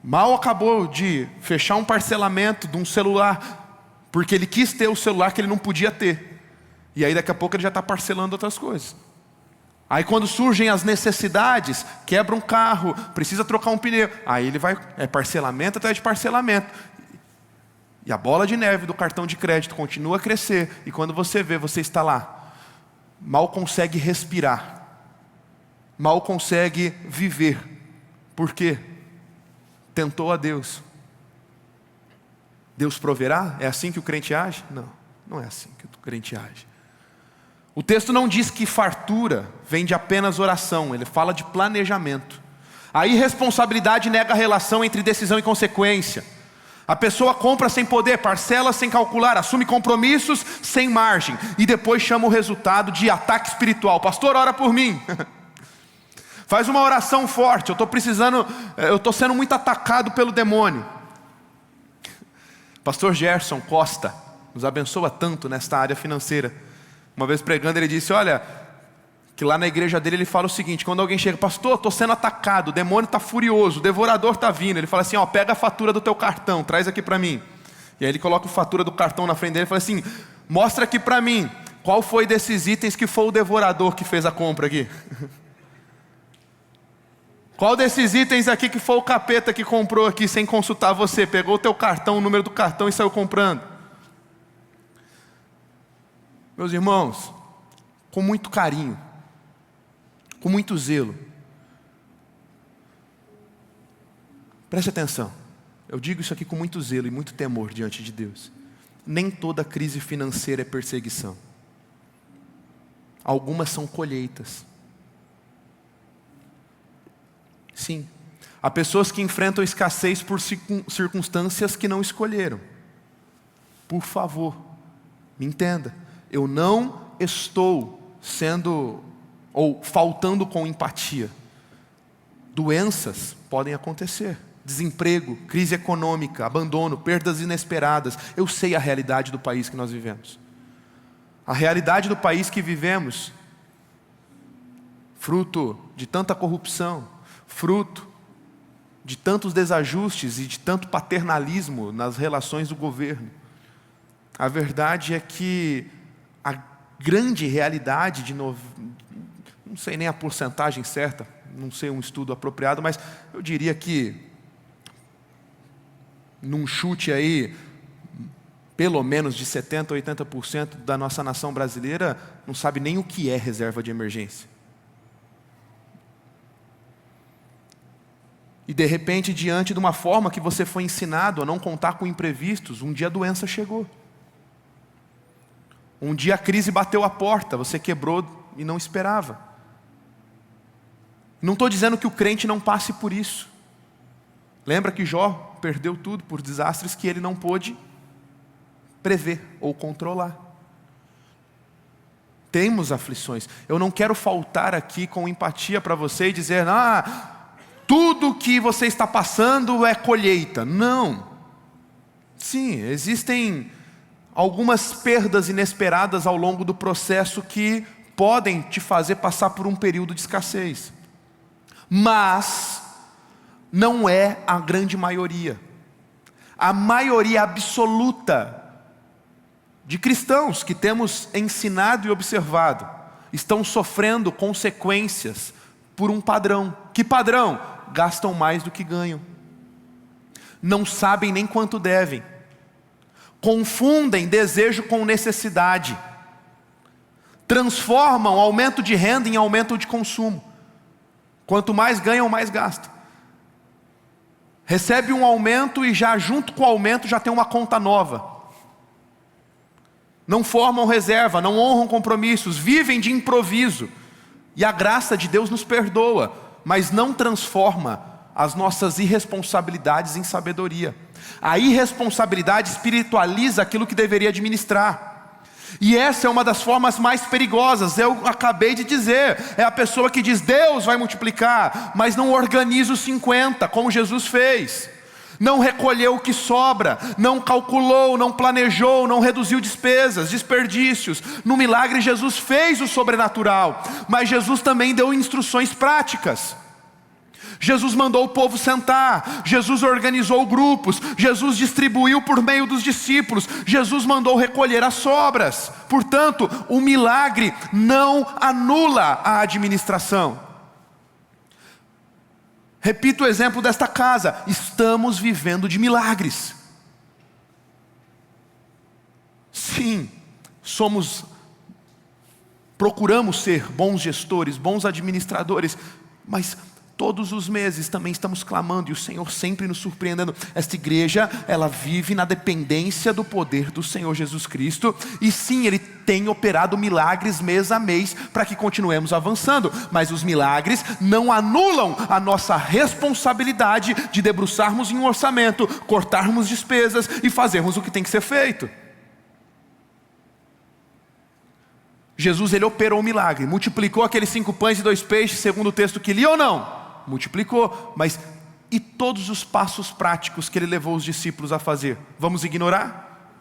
Mal acabou de fechar um parcelamento de um celular, porque ele quis ter o celular que ele não podia ter. E aí daqui a pouco ele já está parcelando outras coisas. Aí quando surgem as necessidades, quebra um carro, precisa trocar um pneu, aí ele vai, parcelamento atrás de parcelamento. E a bola de neve do cartão de crédito continua a crescer. E quando você vê, você está lá, mal consegue respirar, mal consegue viver. Por quê? Tentou a Deus. Deus proverá? É assim que o crente age? Não, não é assim que o crente age. O texto não diz que fartura vem de apenas oração, ele fala de planejamento. A irresponsabilidade nega a relação entre decisão e consequência. A pessoa compra sem poder, parcela sem calcular, assume compromissos sem margem e depois chama o resultado de ataque espiritual. Pastor, ora por mim. Faz uma oração forte, eu estou sendo muito atacado pelo demônio. Pastor Gerson Costa nos abençoa tanto nesta área financeira. Uma vez pregando ele disse, olha, Que lá na igreja dele ele fala o seguinte: quando alguém chega, pastor, estou sendo atacado, o demônio está furioso, o devorador está vindo. Ele fala assim: ó, pega a fatura do teu cartão, traz aqui para mim. E aí ele coloca a fatura do cartão na frente dele e fala assim: mostra aqui para mim, qual foi desses itens que foi o devorador que fez a compra aqui? Qual desses itens aqui que foi o capeta que comprou aqui sem consultar você? Pegou o teu cartão, o número do cartão e saiu comprando. Meus irmãos, com muito carinho, com muito zelo, preste atenção, eu digo isso aqui com muito zelo e muito temor diante de Deus. Nem toda crise financeira é perseguição. Algumas são colheitas. Sim, há pessoas que enfrentam escassez por circunstâncias que não escolheram. Por favor, me entenda, eu não estou sendo ou faltando com empatia. Doenças podem acontecer, desemprego, crise econômica, abandono, perdas inesperadas. Eu sei a realidade do país que nós vivemos. A realidade do país que vivemos, fruto de tanta corrupção, fruto de tantos desajustes e de tanto paternalismo nas relações do governo. A verdade é que a grande realidade não sei nem a porcentagem certa, não sei um estudo apropriado, mas eu diria que num chute aí, pelo menos de 70% a 80% da nossa nação brasileira não sabe nem o que é reserva de emergência. E de repente, diante de uma forma que você foi ensinado a não contar com imprevistos, um dia a doença chegou. Um dia a crise bateu a porta, você quebrou e não esperava. Não estou dizendo que o crente não passe por isso. Lembra que Jó perdeu tudo por desastres que ele não pôde prever ou controlar. Temos aflições. Eu não quero faltar aqui com empatia para você e dizer: tudo que você está passando é colheita. Não. Sim, existem algumas perdas inesperadas ao longo do processo que podem te fazer passar por um período de escassez. Mas não é a grande maioria. A maioria absoluta de cristãos que temos ensinado e observado estão sofrendo consequências por um padrão. Que padrão? Gastam mais do que ganham. Não sabem nem quanto devem. Confundem desejo com necessidade. Transformam aumento de renda em aumento de consumo. Quanto mais ganham, mais gastam. Recebe um aumento e já junto com o aumento já tem uma conta nova. Não formam reserva, não honram compromissos, vivem de improviso. E a graça de Deus nos perdoa, mas não transforma as nossas irresponsabilidades em sabedoria. A irresponsabilidade espiritualiza aquilo que deveria administrar. E essa é uma das formas mais perigosas. Eu acabei de dizer, é a pessoa que diz: Deus vai multiplicar, mas não organiza os 50, como Jesus fez. Não recolheu o que sobra, não calculou, não planejou, não reduziu despesas, desperdícios. No milagre Jesus fez o sobrenatural, mas Jesus também deu instruções práticas. Jesus mandou o povo sentar, Jesus organizou grupos, Jesus distribuiu por meio dos discípulos, Jesus mandou recolher as sobras. Portanto, o milagre não anula a administração. Repito o exemplo desta casa: estamos vivendo de milagres. Sim, procuramos ser bons gestores, bons administradores, mas todos os meses também estamos clamando, e o Senhor sempre nos surpreendendo. Esta igreja, ela vive na dependência do poder do Senhor Jesus Cristo, e sim, Ele tem operado milagres mês a mês, para que continuemos avançando, mas os milagres não anulam a nossa responsabilidade de debruçarmos em um orçamento, cortarmos despesas e fazermos o que tem que ser feito. Jesus, Ele operou um milagre, multiplicou aqueles 5 pães e 2 peixes, segundo o texto que li, ou não? Multiplicou, mas e todos os passos práticos que Ele levou os discípulos a fazer? Vamos ignorar?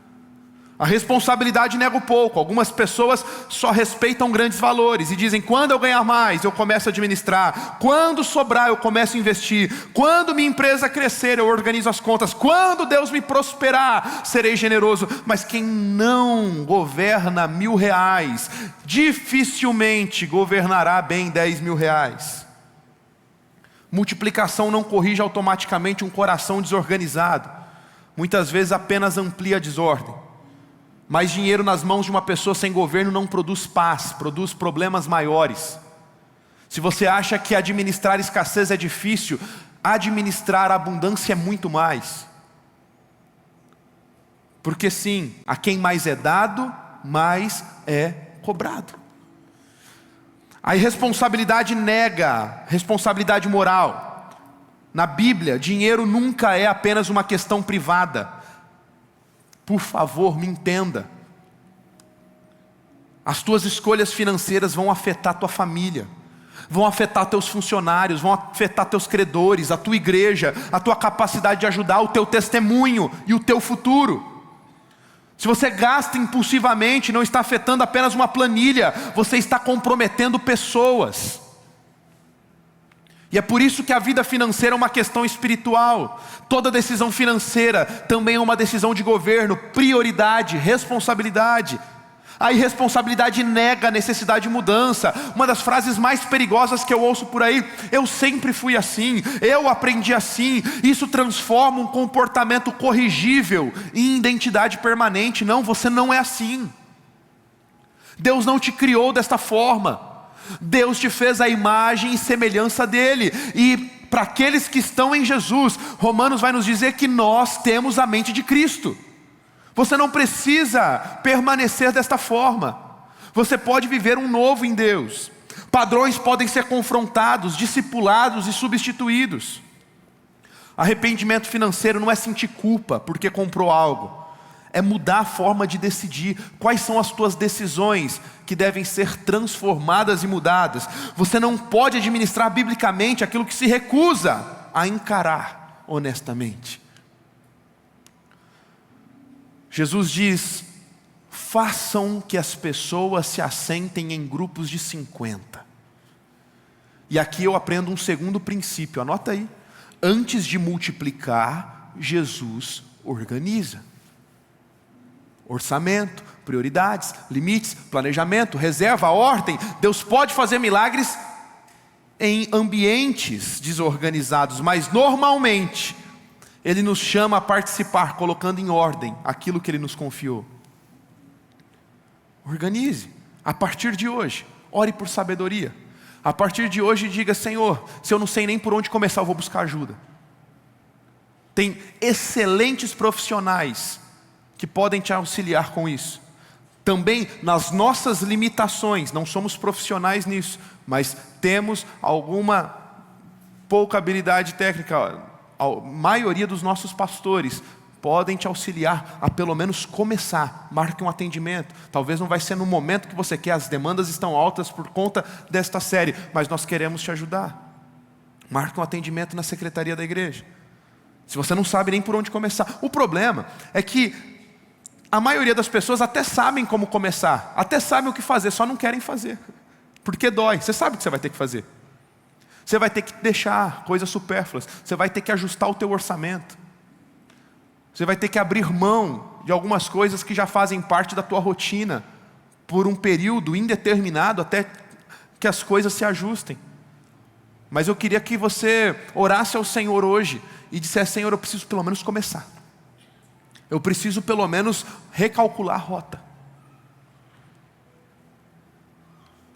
A responsabilidade nega o pouco. Algumas pessoas só respeitam grandes valores e dizem: quando eu ganhar mais, eu começo a administrar. Quando sobrar, eu começo a investir. Quando minha empresa crescer, eu organizo as contas. Quando Deus me prosperar, serei generoso. Mas quem não governa R$1.000, dificilmente governará bem R$10.000. Multiplicação não corrige automaticamente um coração desorganizado. Muitas vezes apenas amplia a desordem. Mais dinheiro nas mãos de uma pessoa sem governo não produz paz, produz problemas maiores. Se você acha que administrar escassez é difícil, administrar a abundância é muito mais. Porque sim, a quem mais é dado, mais é cobrado. A irresponsabilidade nega responsabilidade moral. Na Bíblia, dinheiro nunca é apenas uma questão privada. Por favor, me entenda. As tuas escolhas financeiras vão afetar a tua família, vão afetar teus funcionários, vão afetar teus credores, a tua igreja, a tua capacidade de ajudar, o teu testemunho e o teu futuro. Se você gasta impulsivamente, não está afetando apenas uma planilha, você está comprometendo pessoas. E é por isso que a vida financeira é uma questão espiritual. Toda decisão financeira também é uma decisão de governo, prioridade, responsabilidade. A irresponsabilidade nega a necessidade de mudança. Uma das frases mais perigosas que eu ouço por aí: eu sempre fui assim, eu aprendi assim. Isso transforma um comportamento corrigível em identidade permanente. Não, você não é assim. Deus não te criou desta forma. Deus te fez a imagem e semelhança dele. E para aqueles que estão em Jesus, Romanos vai nos dizer que nós temos a mente de Cristo. Você não precisa permanecer desta forma. Você pode viver um novo em Deus. Padrões podem ser confrontados, discipulados e substituídos. Arrependimento financeiro não é sentir culpa porque comprou algo. É mudar a forma de decidir. Quais são as tuas decisões que devem ser transformadas e mudadas? Você não pode administrar biblicamente aquilo que se recusa a encarar honestamente. Jesus diz: façam que as pessoas se assentem em grupos de 50. E aqui eu aprendo um segundo princípio, anota aí. Antes de multiplicar, Jesus organiza. Orçamento, prioridades, limites, planejamento, reserva, ordem. Deus pode fazer milagres em ambientes desorganizados, mas normalmente Ele nos chama a participar, colocando em ordem aquilo que Ele nos confiou. Organize. A partir de hoje, ore por sabedoria. A partir de hoje diga: Senhor, se eu não sei nem por onde começar, eu vou buscar ajuda. Tem excelentes profissionais que podem te auxiliar com isso. Também nas nossas limitações, não somos profissionais nisso, mas temos alguma pouca habilidade técnica. A maioria dos nossos pastores podem te auxiliar a pelo menos começar. Marque um atendimento. Talvez não vai ser no momento que você quer, as demandas estão altas por conta desta série, mas nós queremos te ajudar. Marque um atendimento na secretaria da igreja. Se você não sabe nem por onde começar. O problema é que a maioria das pessoas até sabem como começar, até sabem o que fazer, só não querem fazer, porque dói. Você sabe o que você vai ter que fazer. Você vai ter que deixar coisas supérfluas, você vai ter que ajustar o teu orçamento, você vai ter que abrir mão de algumas coisas que já fazem parte da tua rotina, por um período indeterminado, até que as coisas se ajustem. Mas eu queria que você orasse ao Senhor hoje e dissesse: Senhor, eu preciso pelo menos começar. Eu preciso pelo menos recalcular a rota.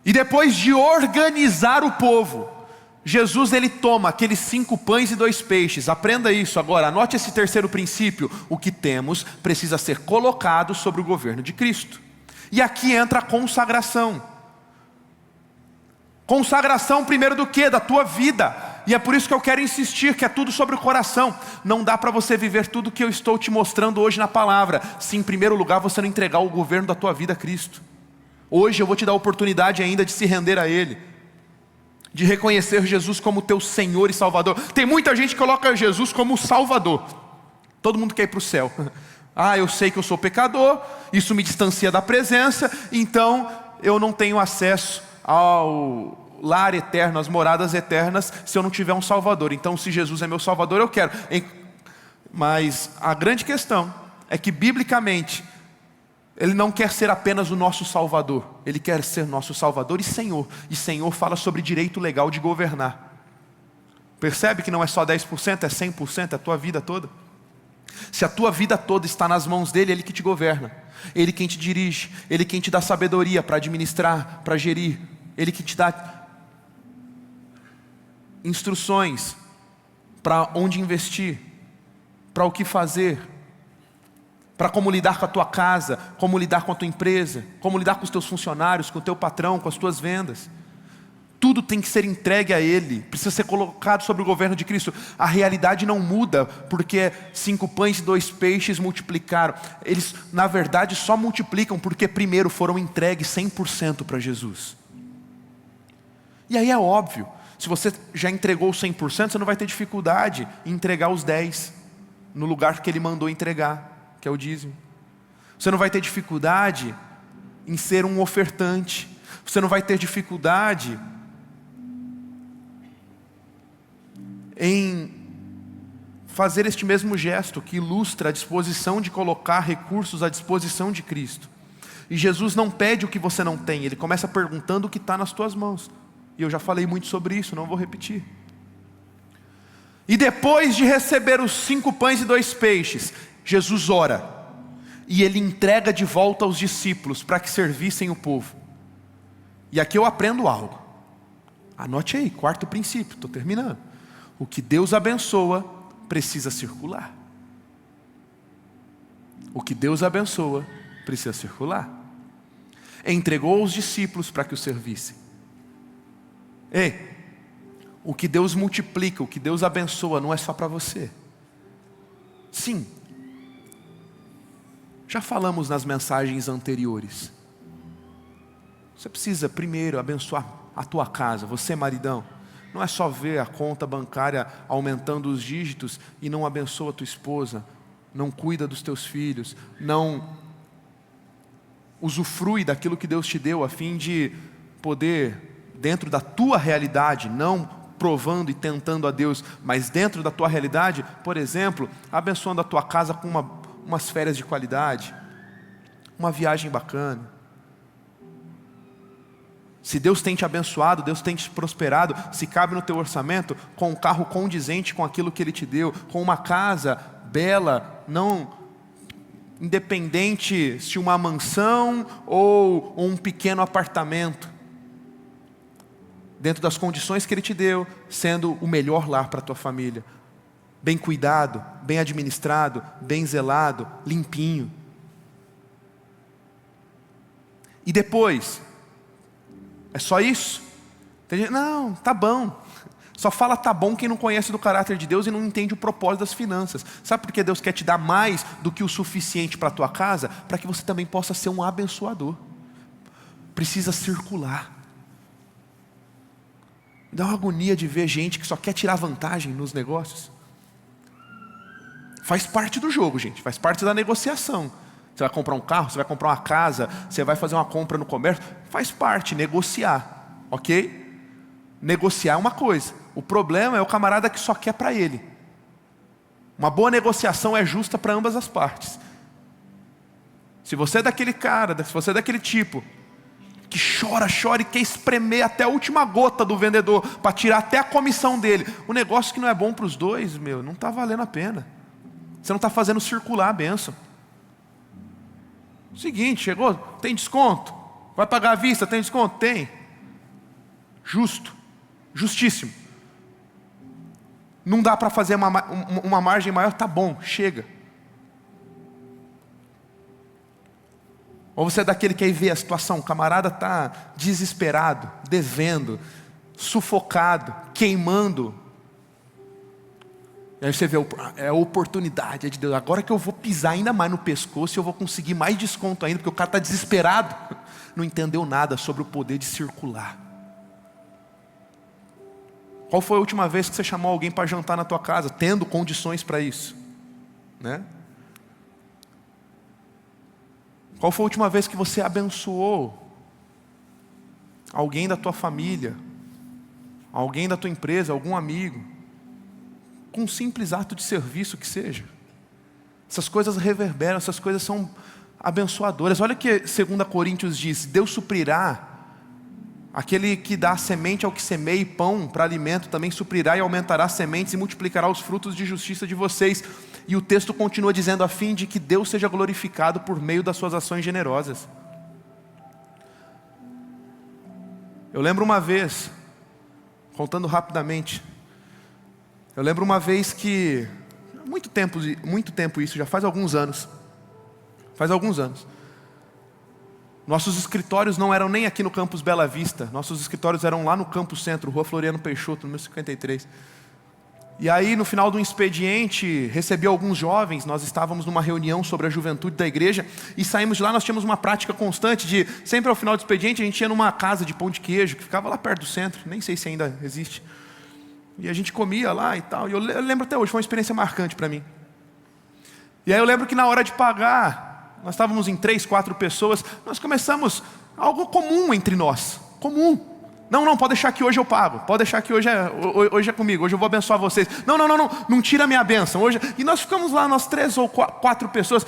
E depois de organizar o povo, Jesus ele toma aqueles 5 pães e 2 peixes. Aprenda isso agora, anote esse terceiro princípio. O que temos precisa ser colocado sobre o governo de Cristo. E aqui entra a consagração. Consagração primeiro do quê? Da tua vida. E é por isso que eu quero insistir que é tudo sobre o coração. Não dá para você viver tudo que eu estou te mostrando hoje na palavra, se em primeiro lugar você não entregar o governo da tua vida a Cristo. Hoje eu vou te dar a oportunidade ainda de se render a Ele, de reconhecer Jesus como teu Senhor e Salvador. Tem muita gente que coloca Jesus como Salvador. Todo mundo quer ir para o céu, Eu sei que eu sou pecador, isso me distancia da presença, então eu não tenho acesso ao lar eterno, às moradas eternas, se eu não tiver um Salvador. Então, se Jesus é meu Salvador, eu quero. Mas a grande questão é que, biblicamente, Ele não quer ser apenas o nosso Salvador, Ele quer ser nosso Salvador e Senhor. E Senhor fala sobre direito legal de governar. Percebe que não é só 10%, é 100%, é a tua vida toda? Se a tua vida toda está nas mãos dEle, Ele que te governa. Ele quem te dirige, Ele quem te dá sabedoria para administrar, para gerir. Ele que te dá instruções para onde investir, para o que fazer, para como lidar com a tua casa, como lidar com a tua empresa, como lidar com os teus funcionários, com o teu patrão, com as tuas vendas. Tudo tem que ser entregue a Ele, precisa ser colocado sobre o governo de Cristo. A realidade não muda porque 5 pães e 2 peixes multiplicaram. Eles, na verdade, só multiplicam porque primeiro foram entregues 100% para Jesus. E aí é óbvio, se você já entregou 100%, você não vai ter dificuldade em entregar os 10 no lugar que Ele mandou entregar, que é o dízimo. Você não vai ter dificuldade em ser um ofertante. Você não vai ter dificuldade em fazer este mesmo gesto que ilustra a disposição de colocar recursos à disposição de Cristo. E Jesus não pede o que você não tem, Ele começa perguntando o que está nas tuas mãos. E eu já falei muito sobre isso, não vou repetir. E depois de receber os 5 pães e 2 peixes, Jesus ora. E Ele entrega de volta aos discípulos para que servissem o povo. E aqui eu aprendo algo. Anote aí, 4º princípio, estou terminando. O que Deus abençoa precisa circular. O que Deus abençoa precisa circular. Entregou os discípulos para que o servissem. O que Deus multiplica, o que Deus abençoa não é só para você. Sim. Já falamos nas mensagens anteriores. Você precisa primeiro abençoar a tua casa, você maridão. Não é só ver a conta bancária aumentando os dígitos e não abençoa a tua esposa, não cuida dos teus filhos, não usufrui daquilo que Deus te deu a fim de poder, dentro da tua realidade, não provando e tentando a Deus, mas dentro da tua realidade, por exemplo, abençoando a tua casa com umas férias de qualidade, uma viagem bacana. Se Deus tem te abençoado, Deus tem te prosperado, se cabe no teu orçamento, com um carro condizente com aquilo que Ele te deu, com uma casa bela, não independente se uma mansão ou um pequeno apartamento, dentro das condições que Ele te deu, sendo o melhor lar para a tua família, bem cuidado, bem administrado, bem zelado, limpinho. E depois, é só isso? Tem gente, não, tá bom. Só fala tá bom quem não conhece do caráter de Deus e não entende o propósito das finanças. Sabe por que Deus quer te dar mais do que o suficiente para a tua casa? Para que você também possa ser um abençoador. Precisa circular. Dá uma agonia de ver gente que só quer tirar vantagem nos negócios. Faz parte do jogo, gente. Faz parte da negociação. Você vai comprar um carro, você vai comprar uma casa, você vai fazer uma compra no comércio. Faz parte, negociar. Ok? Negociar é uma coisa. O problema é o camarada que só quer para ele. Uma boa negociação é justa para ambas as partes. Se você é daquele cara, se você é daquele tipo que chora e quer espremer até a última gota do vendedor para tirar até a comissão dele, o negócio que não é bom para os dois, não está valendo a pena. Você não está fazendo circular a bênção. Seguinte, chegou, tem desconto? Vai pagar à vista, tem desconto? Tem. Justo, justíssimo. Não dá para fazer uma margem maior, tá bom, chega. Ou você é daquele que aí vê a situação, o camarada está desesperado, devendo, sufocado, queimando. E aí você vê, é a oportunidade de Deus. Agora que eu vou pisar ainda mais no pescoço, eu vou conseguir mais desconto ainda, porque o cara está desesperado. Não entendeu nada sobre o poder de circular. Qual foi a última vez que você chamou alguém para jantar na tua casa, tendo condições para isso? Né? Qual foi a última vez que você abençoou alguém da tua família, alguém da tua empresa, algum amigo, com um simples ato de serviço que seja? Essas coisas reverberam, essas coisas são abençoadoras. Olha o que 2 Coríntios diz: Deus suprirá, aquele que dá semente ao que semeia e pão para alimento, também suprirá e aumentará sementes e multiplicará os frutos de justiça de vocês. E o texto continua dizendo: a fim de que Deus seja glorificado por meio das suas ações generosas. Eu lembro uma vez, contando rapidamente, eu lembro uma vez que, muito tempo isso, já faz alguns anos, nossos escritórios não eram nem aqui no campus Bela Vista, nossos escritórios eram lá no campus Centro, Rua Floriano Peixoto, número 53. E aí no final do expediente, recebi alguns jovens, nós estávamos numa reunião sobre a juventude da igreja, e saímos de lá, nós tínhamos uma prática constante de, sempre ao final do expediente, a gente ia numa casa de pão de queijo, que ficava lá perto do centro, nem sei se ainda existe, e a gente comia lá e tal, e eu lembro até hoje, foi uma experiência marcante para mim. E aí eu lembro que na hora de pagar, nós estávamos em 3, 4 pessoas, nós começamos algo comum entre nós, comum. Não, pode deixar que hoje eu pago, pode deixar que hoje é comigo, hoje eu vou abençoar vocês. Não tira a minha bênção. Hoje... E nós ficamos lá, nós 3 ou 4 pessoas,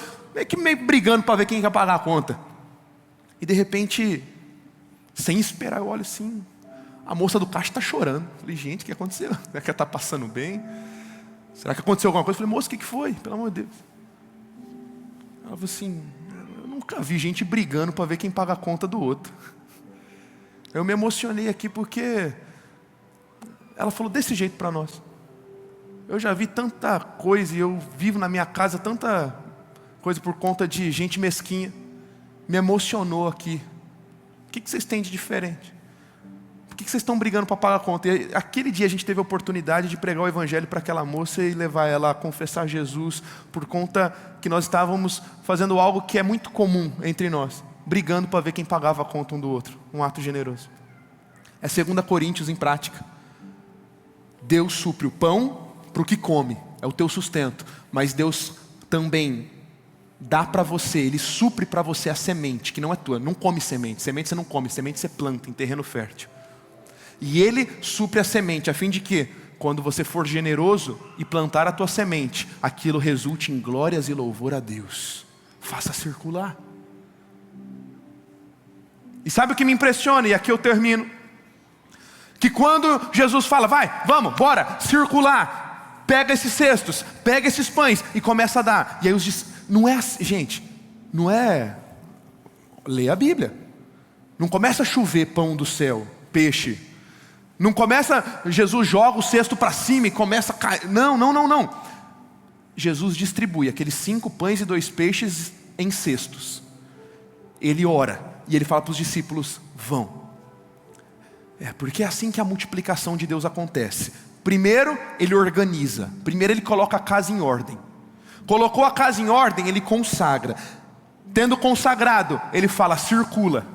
meio brigando para ver quem quer pagar a conta. E de repente, sem esperar, eu olho assim, a moça do caixa está chorando. Falei, gente, o que aconteceu? Será que ela está passando bem? Será que aconteceu alguma coisa? Falei, moça, o que foi? Pelo amor de Deus. Ela falou assim, eu nunca vi gente brigando para ver quem paga a conta do outro. Eu me emocionei aqui porque ela falou desse jeito para nós. Eu já vi tanta coisa e eu vivo na minha casa tanta coisa por conta de gente mesquinha. Me emocionou aqui. O que vocês têm de diferente? Por que vocês estão brigando para pagar a conta? E aquele dia a gente teve a oportunidade de pregar o evangelho para aquela moça e levar ela a confessar Jesus, por conta que nós estávamos fazendo algo que é muito comum entre nós, brigando para ver quem pagava a conta um do outro. Um ato generoso. É 2 Coríntios em prática. Deus supre o pão para o que come, é o teu sustento, mas Deus também dá para você, Ele supre para você a semente, que não é tua. Não come semente você não come, semente você planta em terreno fértil. E Ele supre a semente, a fim de que, quando você for generoso e plantar a tua semente, aquilo resulte em glórias e louvor a Deus. Faça circular. E sabe o que me impressiona? E aqui eu termino. Que quando Jesus fala, vamos, bora, circular. Pega esses cestos, pega esses pães e começa a dar. E aí não é assim, gente, não é... Leia a Bíblia. Não começa a chover pão do céu, peixe. Não começa, Jesus joga o cesto para cima e começa a cair. Não. Jesus distribui aqueles 5 pães e 2 peixes em cestos. Ele ora e ele fala para os discípulos, vão. Porque é assim que a multiplicação de Deus acontece. Primeiro ele organiza, primeiro ele coloca a casa em ordem. Colocou a casa em ordem, ele consagra. Tendo consagrado, ele fala, circula.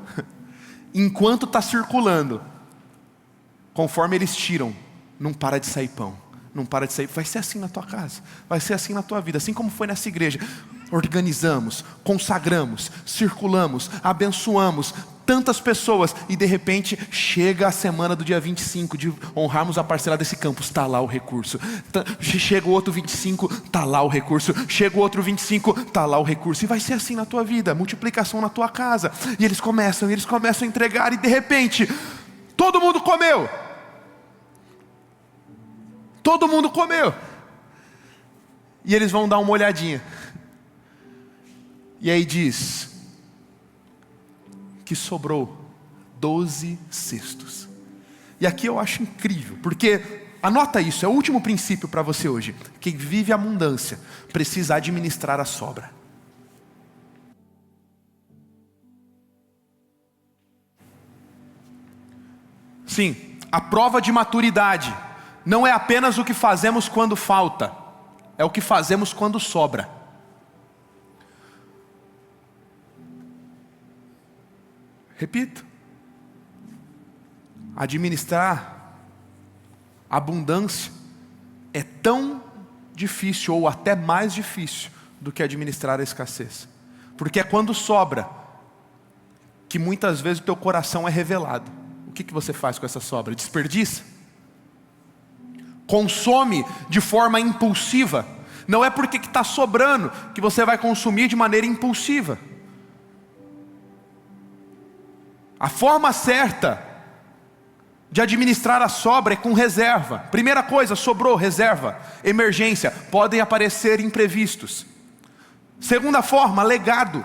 Enquanto está circulando, conforme eles tiram, não para de sair pão, não para de sair. Vai ser assim na tua casa, vai ser assim na tua vida, assim como foi nessa igreja. Organizamos, consagramos, circulamos, abençoamos tantas pessoas, e de repente chega a semana do dia 25 de honrarmos a parcela desse campus, está lá o recurso. Chega o outro 25, está lá o recurso. Chega o outro 25, está lá o recurso. E vai ser assim na tua vida, multiplicação na tua casa. E eles começam a entregar, e de repente todo mundo comeu. Todo mundo comeu. E eles vão dar uma olhadinha. E aí diz que sobrou 12 cestos. E aqui eu acho incrível, porque anota isso, é o último princípio para você hoje. Quem vive a abundância precisa administrar a sobra. Sim, a prova de maturidade não é apenas o que fazemos quando falta, é o que fazemos quando sobra. Repito, administrar abundância é tão difícil ou até mais difícil do que administrar a escassez. Porque é quando sobra que muitas vezes o teu coração é revelado. O que você faz com essa sobra? Desperdiça? Consome de forma impulsiva? Não é porque está sobrando que você vai consumir de maneira impulsiva. A forma certa de administrar a sobra é com reserva. Primeira coisa, sobrou, reserva. Emergência, podem aparecer imprevistos. Segunda forma, legado.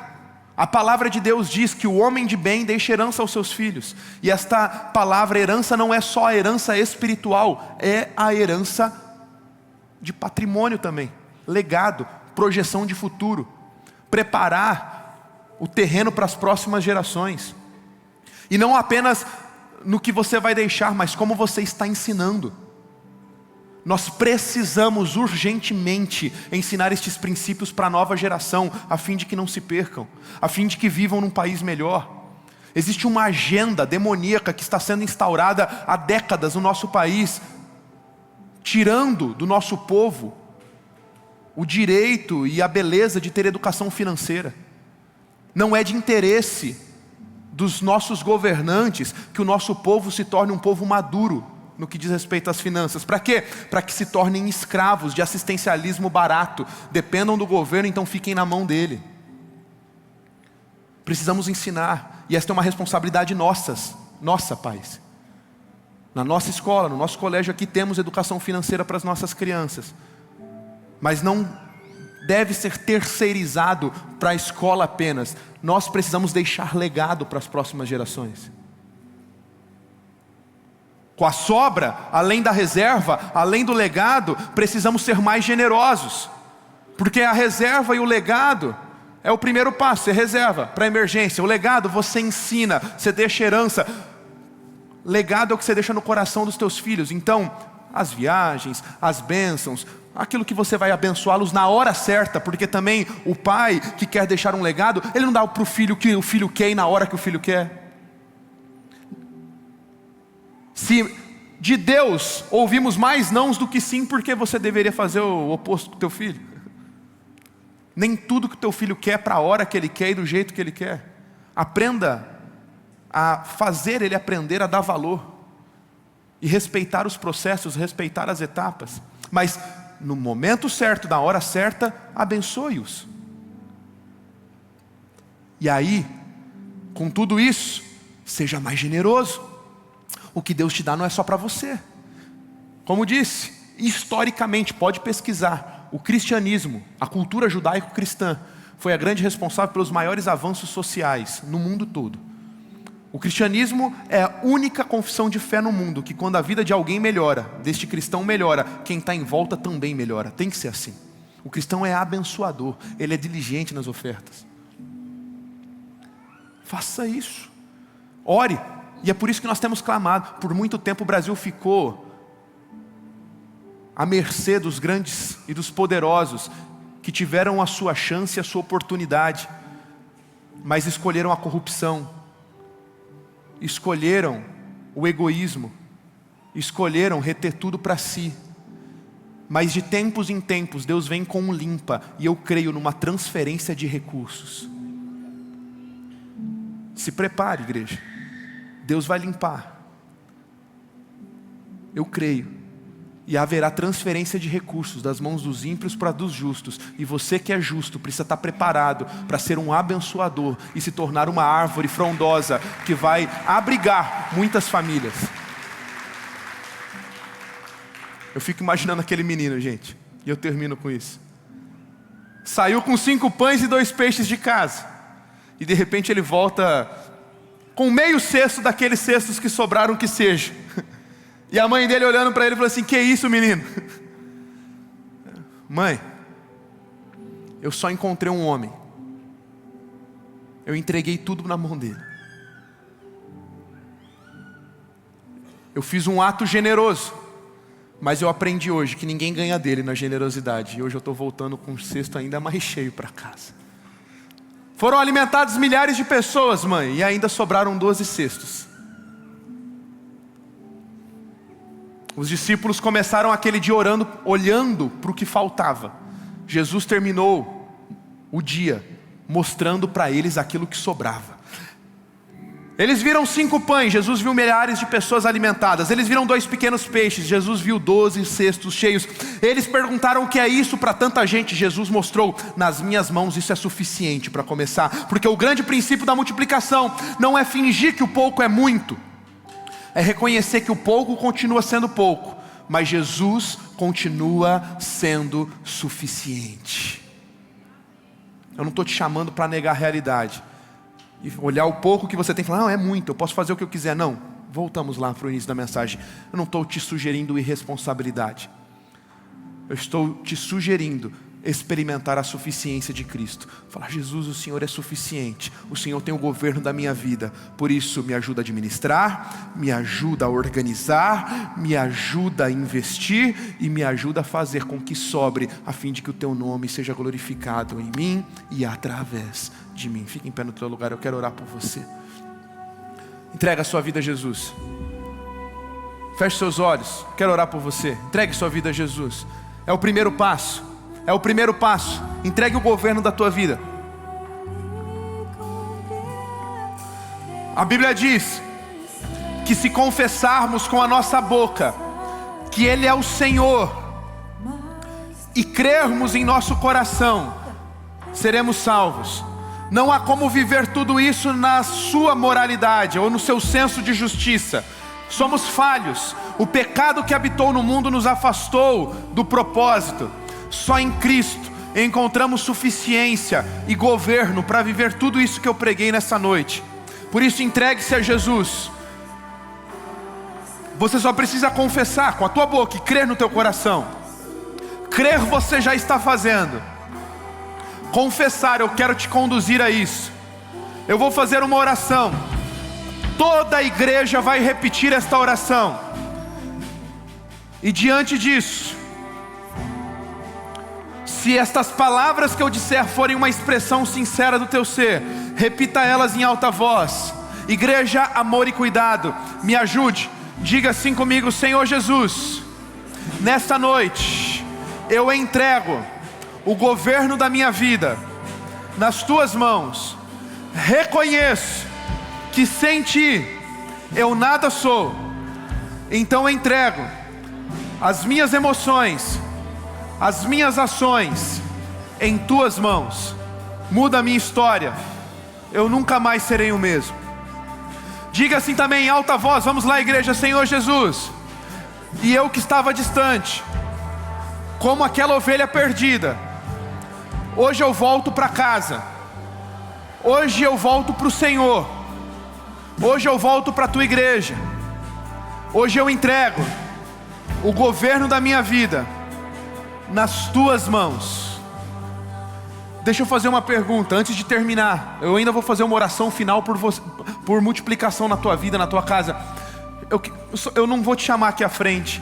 A palavra de Deus diz que o homem de bem deixa herança aos seus filhos. E esta palavra herança não é só a herança espiritual, é a herança de patrimônio também. Legado, projeção de futuro. Preparar o terreno para as próximas gerações. E não apenas no que você vai deixar, mas como você está ensinando. Nós precisamos urgentemente ensinar estes princípios para a nova geração, a fim de que não se percam, a fim de que vivam num país melhor. Existe uma agenda demoníaca que está sendo instaurada há décadas no nosso país, tirando do nosso povo o direito e a beleza de ter educação financeira. Não é de interesse dos nossos governantes que o nosso povo se torne um povo maduro no que diz respeito às finanças. Para quê? Para que se tornem escravos de assistencialismo barato, dependam do governo, então fiquem na mão dele. Precisamos ensinar, e esta é uma responsabilidade nossa, pais. Na nossa escola, no nosso colégio aqui temos educação financeira para as nossas crianças, mas não deve ser terceirizado para a escola apenas. Nós precisamos deixar legado para as próximas gerações. Com a sobra, além da reserva, além do legado, precisamos ser mais generosos. Porque a reserva e o legado é o primeiro passo. Você reserva para emergência. O legado você ensina, você deixa herança. Legado é o que você deixa no coração dos teus filhos. Então, as viagens, as bênçãos, aquilo que você vai abençoá-los na hora certa. Porque também o pai que quer deixar um legado, ele não dá para o filho o que o filho quer e na hora que o filho quer. Se de Deus ouvimos mais nãos do que sim, porque você deveria fazer o oposto com o teu filho? Nem tudo que o teu filho quer para a hora que ele quer e do jeito que ele quer. Aprenda a fazer ele aprender a dar valor e respeitar os processos, respeitar as etapas. Mas no momento certo, na hora certa, abençoe-os. E aí, com tudo isso, seja mais generoso. O que Deus te dá não é só para você. Como disse, historicamente, pode pesquisar, o cristianismo, a cultura judaico-cristã, foi a grande responsável pelos maiores avanços sociais no mundo todo. O cristianismo é a única confissão de fé no mundo que quando a vida de alguém melhora, deste cristão melhora, quem está em volta também melhora. Tem que ser assim. O cristão é abençoador, ele é diligente nas ofertas. Faça isso. Ore. E é por isso que nós temos clamado. Por muito tempo o Brasil ficou à mercê dos grandes e dos poderosos, que tiveram a sua chance e a sua oportunidade, mas escolheram a corrupção, escolheram o egoísmo, escolheram reter tudo para si. Mas de tempos em tempos Deus vem com um limpa, e eu creio numa transferência de recursos. Se prepare, igreja. Deus vai limpar. Eu creio. E haverá transferência de recursos das mãos dos ímpios para dos justos. E você que é justo precisa estar preparado para ser um abençoador e se tornar uma árvore frondosa que vai abrigar muitas famílias. Eu fico imaginando aquele menino, gente, e eu termino com isso. Saiu com 5 pães e 2 peixes de casa, e de repente ele volta com meio cesto daqueles cestos que sobraram, que seja. E a mãe dele olhando para ele falou assim: que isso, menino? Mãe, eu só encontrei um homem, eu entreguei tudo na mão dele, eu fiz um ato generoso, mas eu aprendi hoje que ninguém ganha dele na generosidade. E hoje eu estou voltando com um cesto ainda mais cheio para casa. Foram alimentados milhares de pessoas, mãe, e ainda sobraram 12 cestos. Os discípulos começaram aquele dia orando, olhando para o que faltava. Jesus terminou o dia mostrando para eles aquilo que sobrava. Eles viram 5 pães, Jesus viu milhares de pessoas alimentadas. Eles viram 2 pequenos peixes, Jesus viu 12 cestos cheios. Eles perguntaram: o que é isso para tanta gente? Jesus mostrou: nas minhas mãos isso é suficiente para começar. Porque o grande princípio da multiplicação não é fingir que o pouco é muito, é reconhecer que o pouco continua sendo pouco, mas Jesus continua sendo suficiente. Eu não estou te chamando para negar a realidade e olhar o pouco que você tem e falar: não, é muito, eu posso fazer o que eu quiser. Não, voltamos lá para o início da mensagem. Eu não estou te sugerindo irresponsabilidade. Eu estou te sugerindo experimentar a suficiência de Cristo. Falar: Jesus, o Senhor é suficiente, o Senhor tem o governo da minha vida, por isso me ajuda a administrar, me ajuda a organizar, me ajuda a investir e me ajuda a fazer com que sobre, a fim de que o teu nome seja glorificado em mim e através de mim. Fique em pé no teu lugar, eu quero orar por você. Entrega a sua vida a Jesus. Feche seus olhos, quero orar por você. Entregue sua vida a Jesus. É o primeiro passo. É o primeiro passo. Entregue o governo da tua vida. A Bíblia diz que se confessarmos com a nossa boca que Ele é o Senhor e crermos em nosso coração, seremos salvos. Não há como viver tudo isso na sua moralidade ou no seu senso de justiça. Somos falhos. O pecado que habitou no mundo nos afastou do propósito. Só em Cristo encontramos suficiência e governo para viver tudo isso que eu preguei nessa noite. Por isso, entregue-se a Jesus. Você só precisa confessar com a tua boca e crer no teu coração. Crer você já está fazendo. Confessar, eu quero te conduzir a isso. Eu vou fazer uma oração. Toda a igreja vai repetir esta oração. E diante disso, se estas palavras que eu disser forem uma expressão sincera do teu ser, repita elas em alta voz. Igreja, amor e cuidado, me ajude. Diga assim comigo: Senhor Jesus, nesta noite eu entrego o governo da minha vida nas tuas mãos. Reconheço que sem ti eu nada sou. Então entrego as minhas emoções, as minhas ações em tuas mãos. Muda a minha história. Eu nunca mais serei o mesmo. Diga assim também em alta voz. Vamos lá, igreja. Senhor Jesus, e eu que estava distante, como aquela ovelha perdida, hoje eu volto para casa. Hoje eu volto para o Senhor. Hoje eu volto para a tua igreja. Hoje eu entrego o governo da minha vida nas tuas mãos. Deixa eu fazer uma pergunta antes de terminar. Eu ainda vou fazer uma oração final por multiplicação na tua vida, na tua casa. Eu não vou te chamar aqui à frente.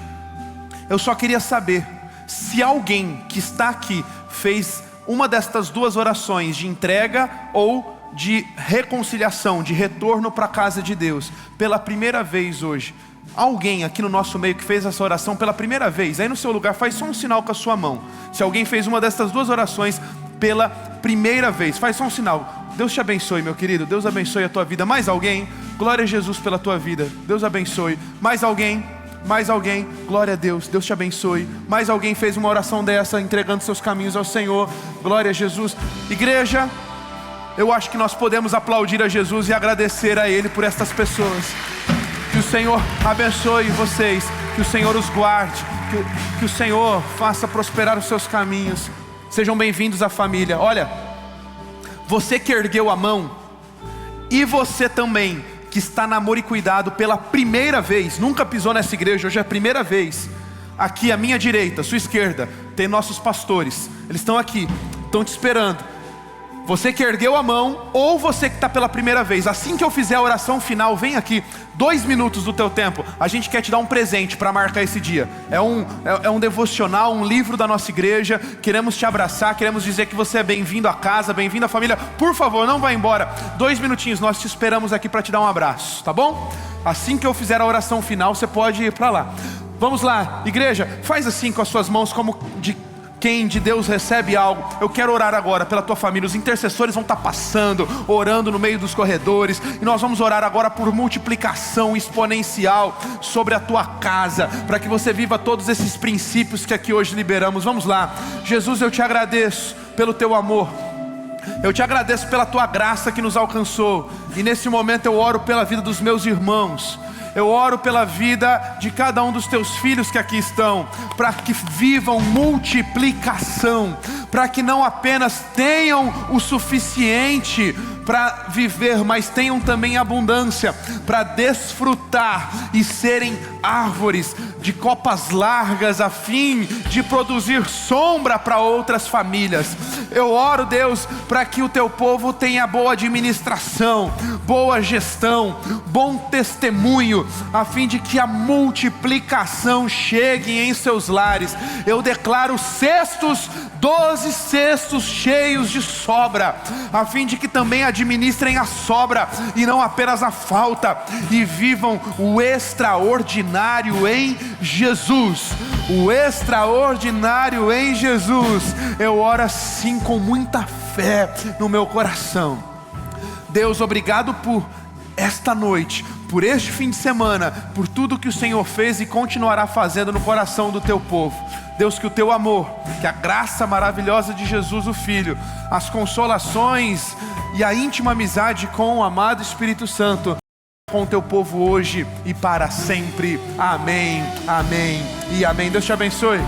Eu só queria saber se alguém que está aqui fez uma destas duas orações de entrega ou de reconciliação, de retorno para a casa de Deus pela primeira vez hoje. Alguém aqui no nosso meio que fez essa oração pela primeira vez, aí no seu lugar faz só um sinal com a sua mão. Se alguém fez uma dessas duas orações pela primeira vez, faz só um sinal. Deus te abençoe, meu querido. Deus abençoe a tua vida. Mais alguém? Glória a Jesus pela tua vida. Deus abençoe. Mais alguém? Mais alguém? Glória a Deus. Deus te abençoe. Mais alguém fez uma oração dessa, entregando seus caminhos ao Senhor? Glória a Jesus. Igreja, eu acho que nós podemos aplaudir a Jesus e agradecer a Ele por estas pessoas. Que o Senhor abençoe vocês, que o Senhor os guarde, que o Senhor faça prosperar os seus caminhos. Sejam bem-vindos à família. Olha, você que ergueu a mão, e você também que está na Amor e Cuidado pela primeira vez, nunca pisou nessa igreja, hoje é a primeira vez. Aqui à minha direita, à sua esquerda, tem nossos pastores. Eles estão aqui, estão te esperando. Você que ergueu a mão, ou você que está pela primeira vez, assim que eu fizer a oração final, vem aqui, 2 minutos do teu tempo. A gente quer te dar um presente para marcar esse dia. É um devocional, um livro da nossa igreja. Queremos te abraçar, queremos dizer que você é bem-vindo à casa, bem-vindo à família. Por favor, não vá embora. 2 minutinhos, nós te esperamos aqui para te dar um abraço, tá bom? Assim que eu fizer a oração final, você pode ir para lá. Vamos lá, igreja, faz assim com as suas mãos como de Quem de Deus recebe algo, eu quero orar agora pela tua família. Os intercessores vão estar passando, orando no meio dos corredores, e nós vamos orar agora por multiplicação exponencial sobre a tua casa, para que você viva todos esses princípios que aqui hoje liberamos. Vamos lá. Jesus, eu te agradeço pelo teu amor, eu te agradeço pela tua graça que nos alcançou, e nesse momento eu oro pela vida dos meus irmãos. Eu oro pela vida de cada um dos teus filhos que aqui estão, para que vivam multiplicação, para que não apenas tenham o suficiente para viver, mas tenham também abundância, para desfrutar e serem árvores de copas largas, a fim de produzir sombra para outras famílias. Eu oro, Deus, para que o teu povo tenha boa administração, boa gestão, bom testemunho, a fim de que a multiplicação chegue em seus lares. Eu declaro cestos, 12 cestos cheios de sobra, a fim de que também administrem a sobra e não apenas a falta, e vivam o extraordinário em Jesus. O extraordinário em Jesus. Eu oro assim com muita fé no meu coração. Deus, obrigado por esta noite, por este fim de semana, por tudo que o Senhor fez e continuará fazendo no coração do teu povo. Deus, que o teu amor, que a graça maravilhosa de Jesus o Filho, as consolações e a íntima amizade com o amado Espírito Santo, com o teu povo hoje e para sempre. Amém, amém e amém. Deus te abençoe.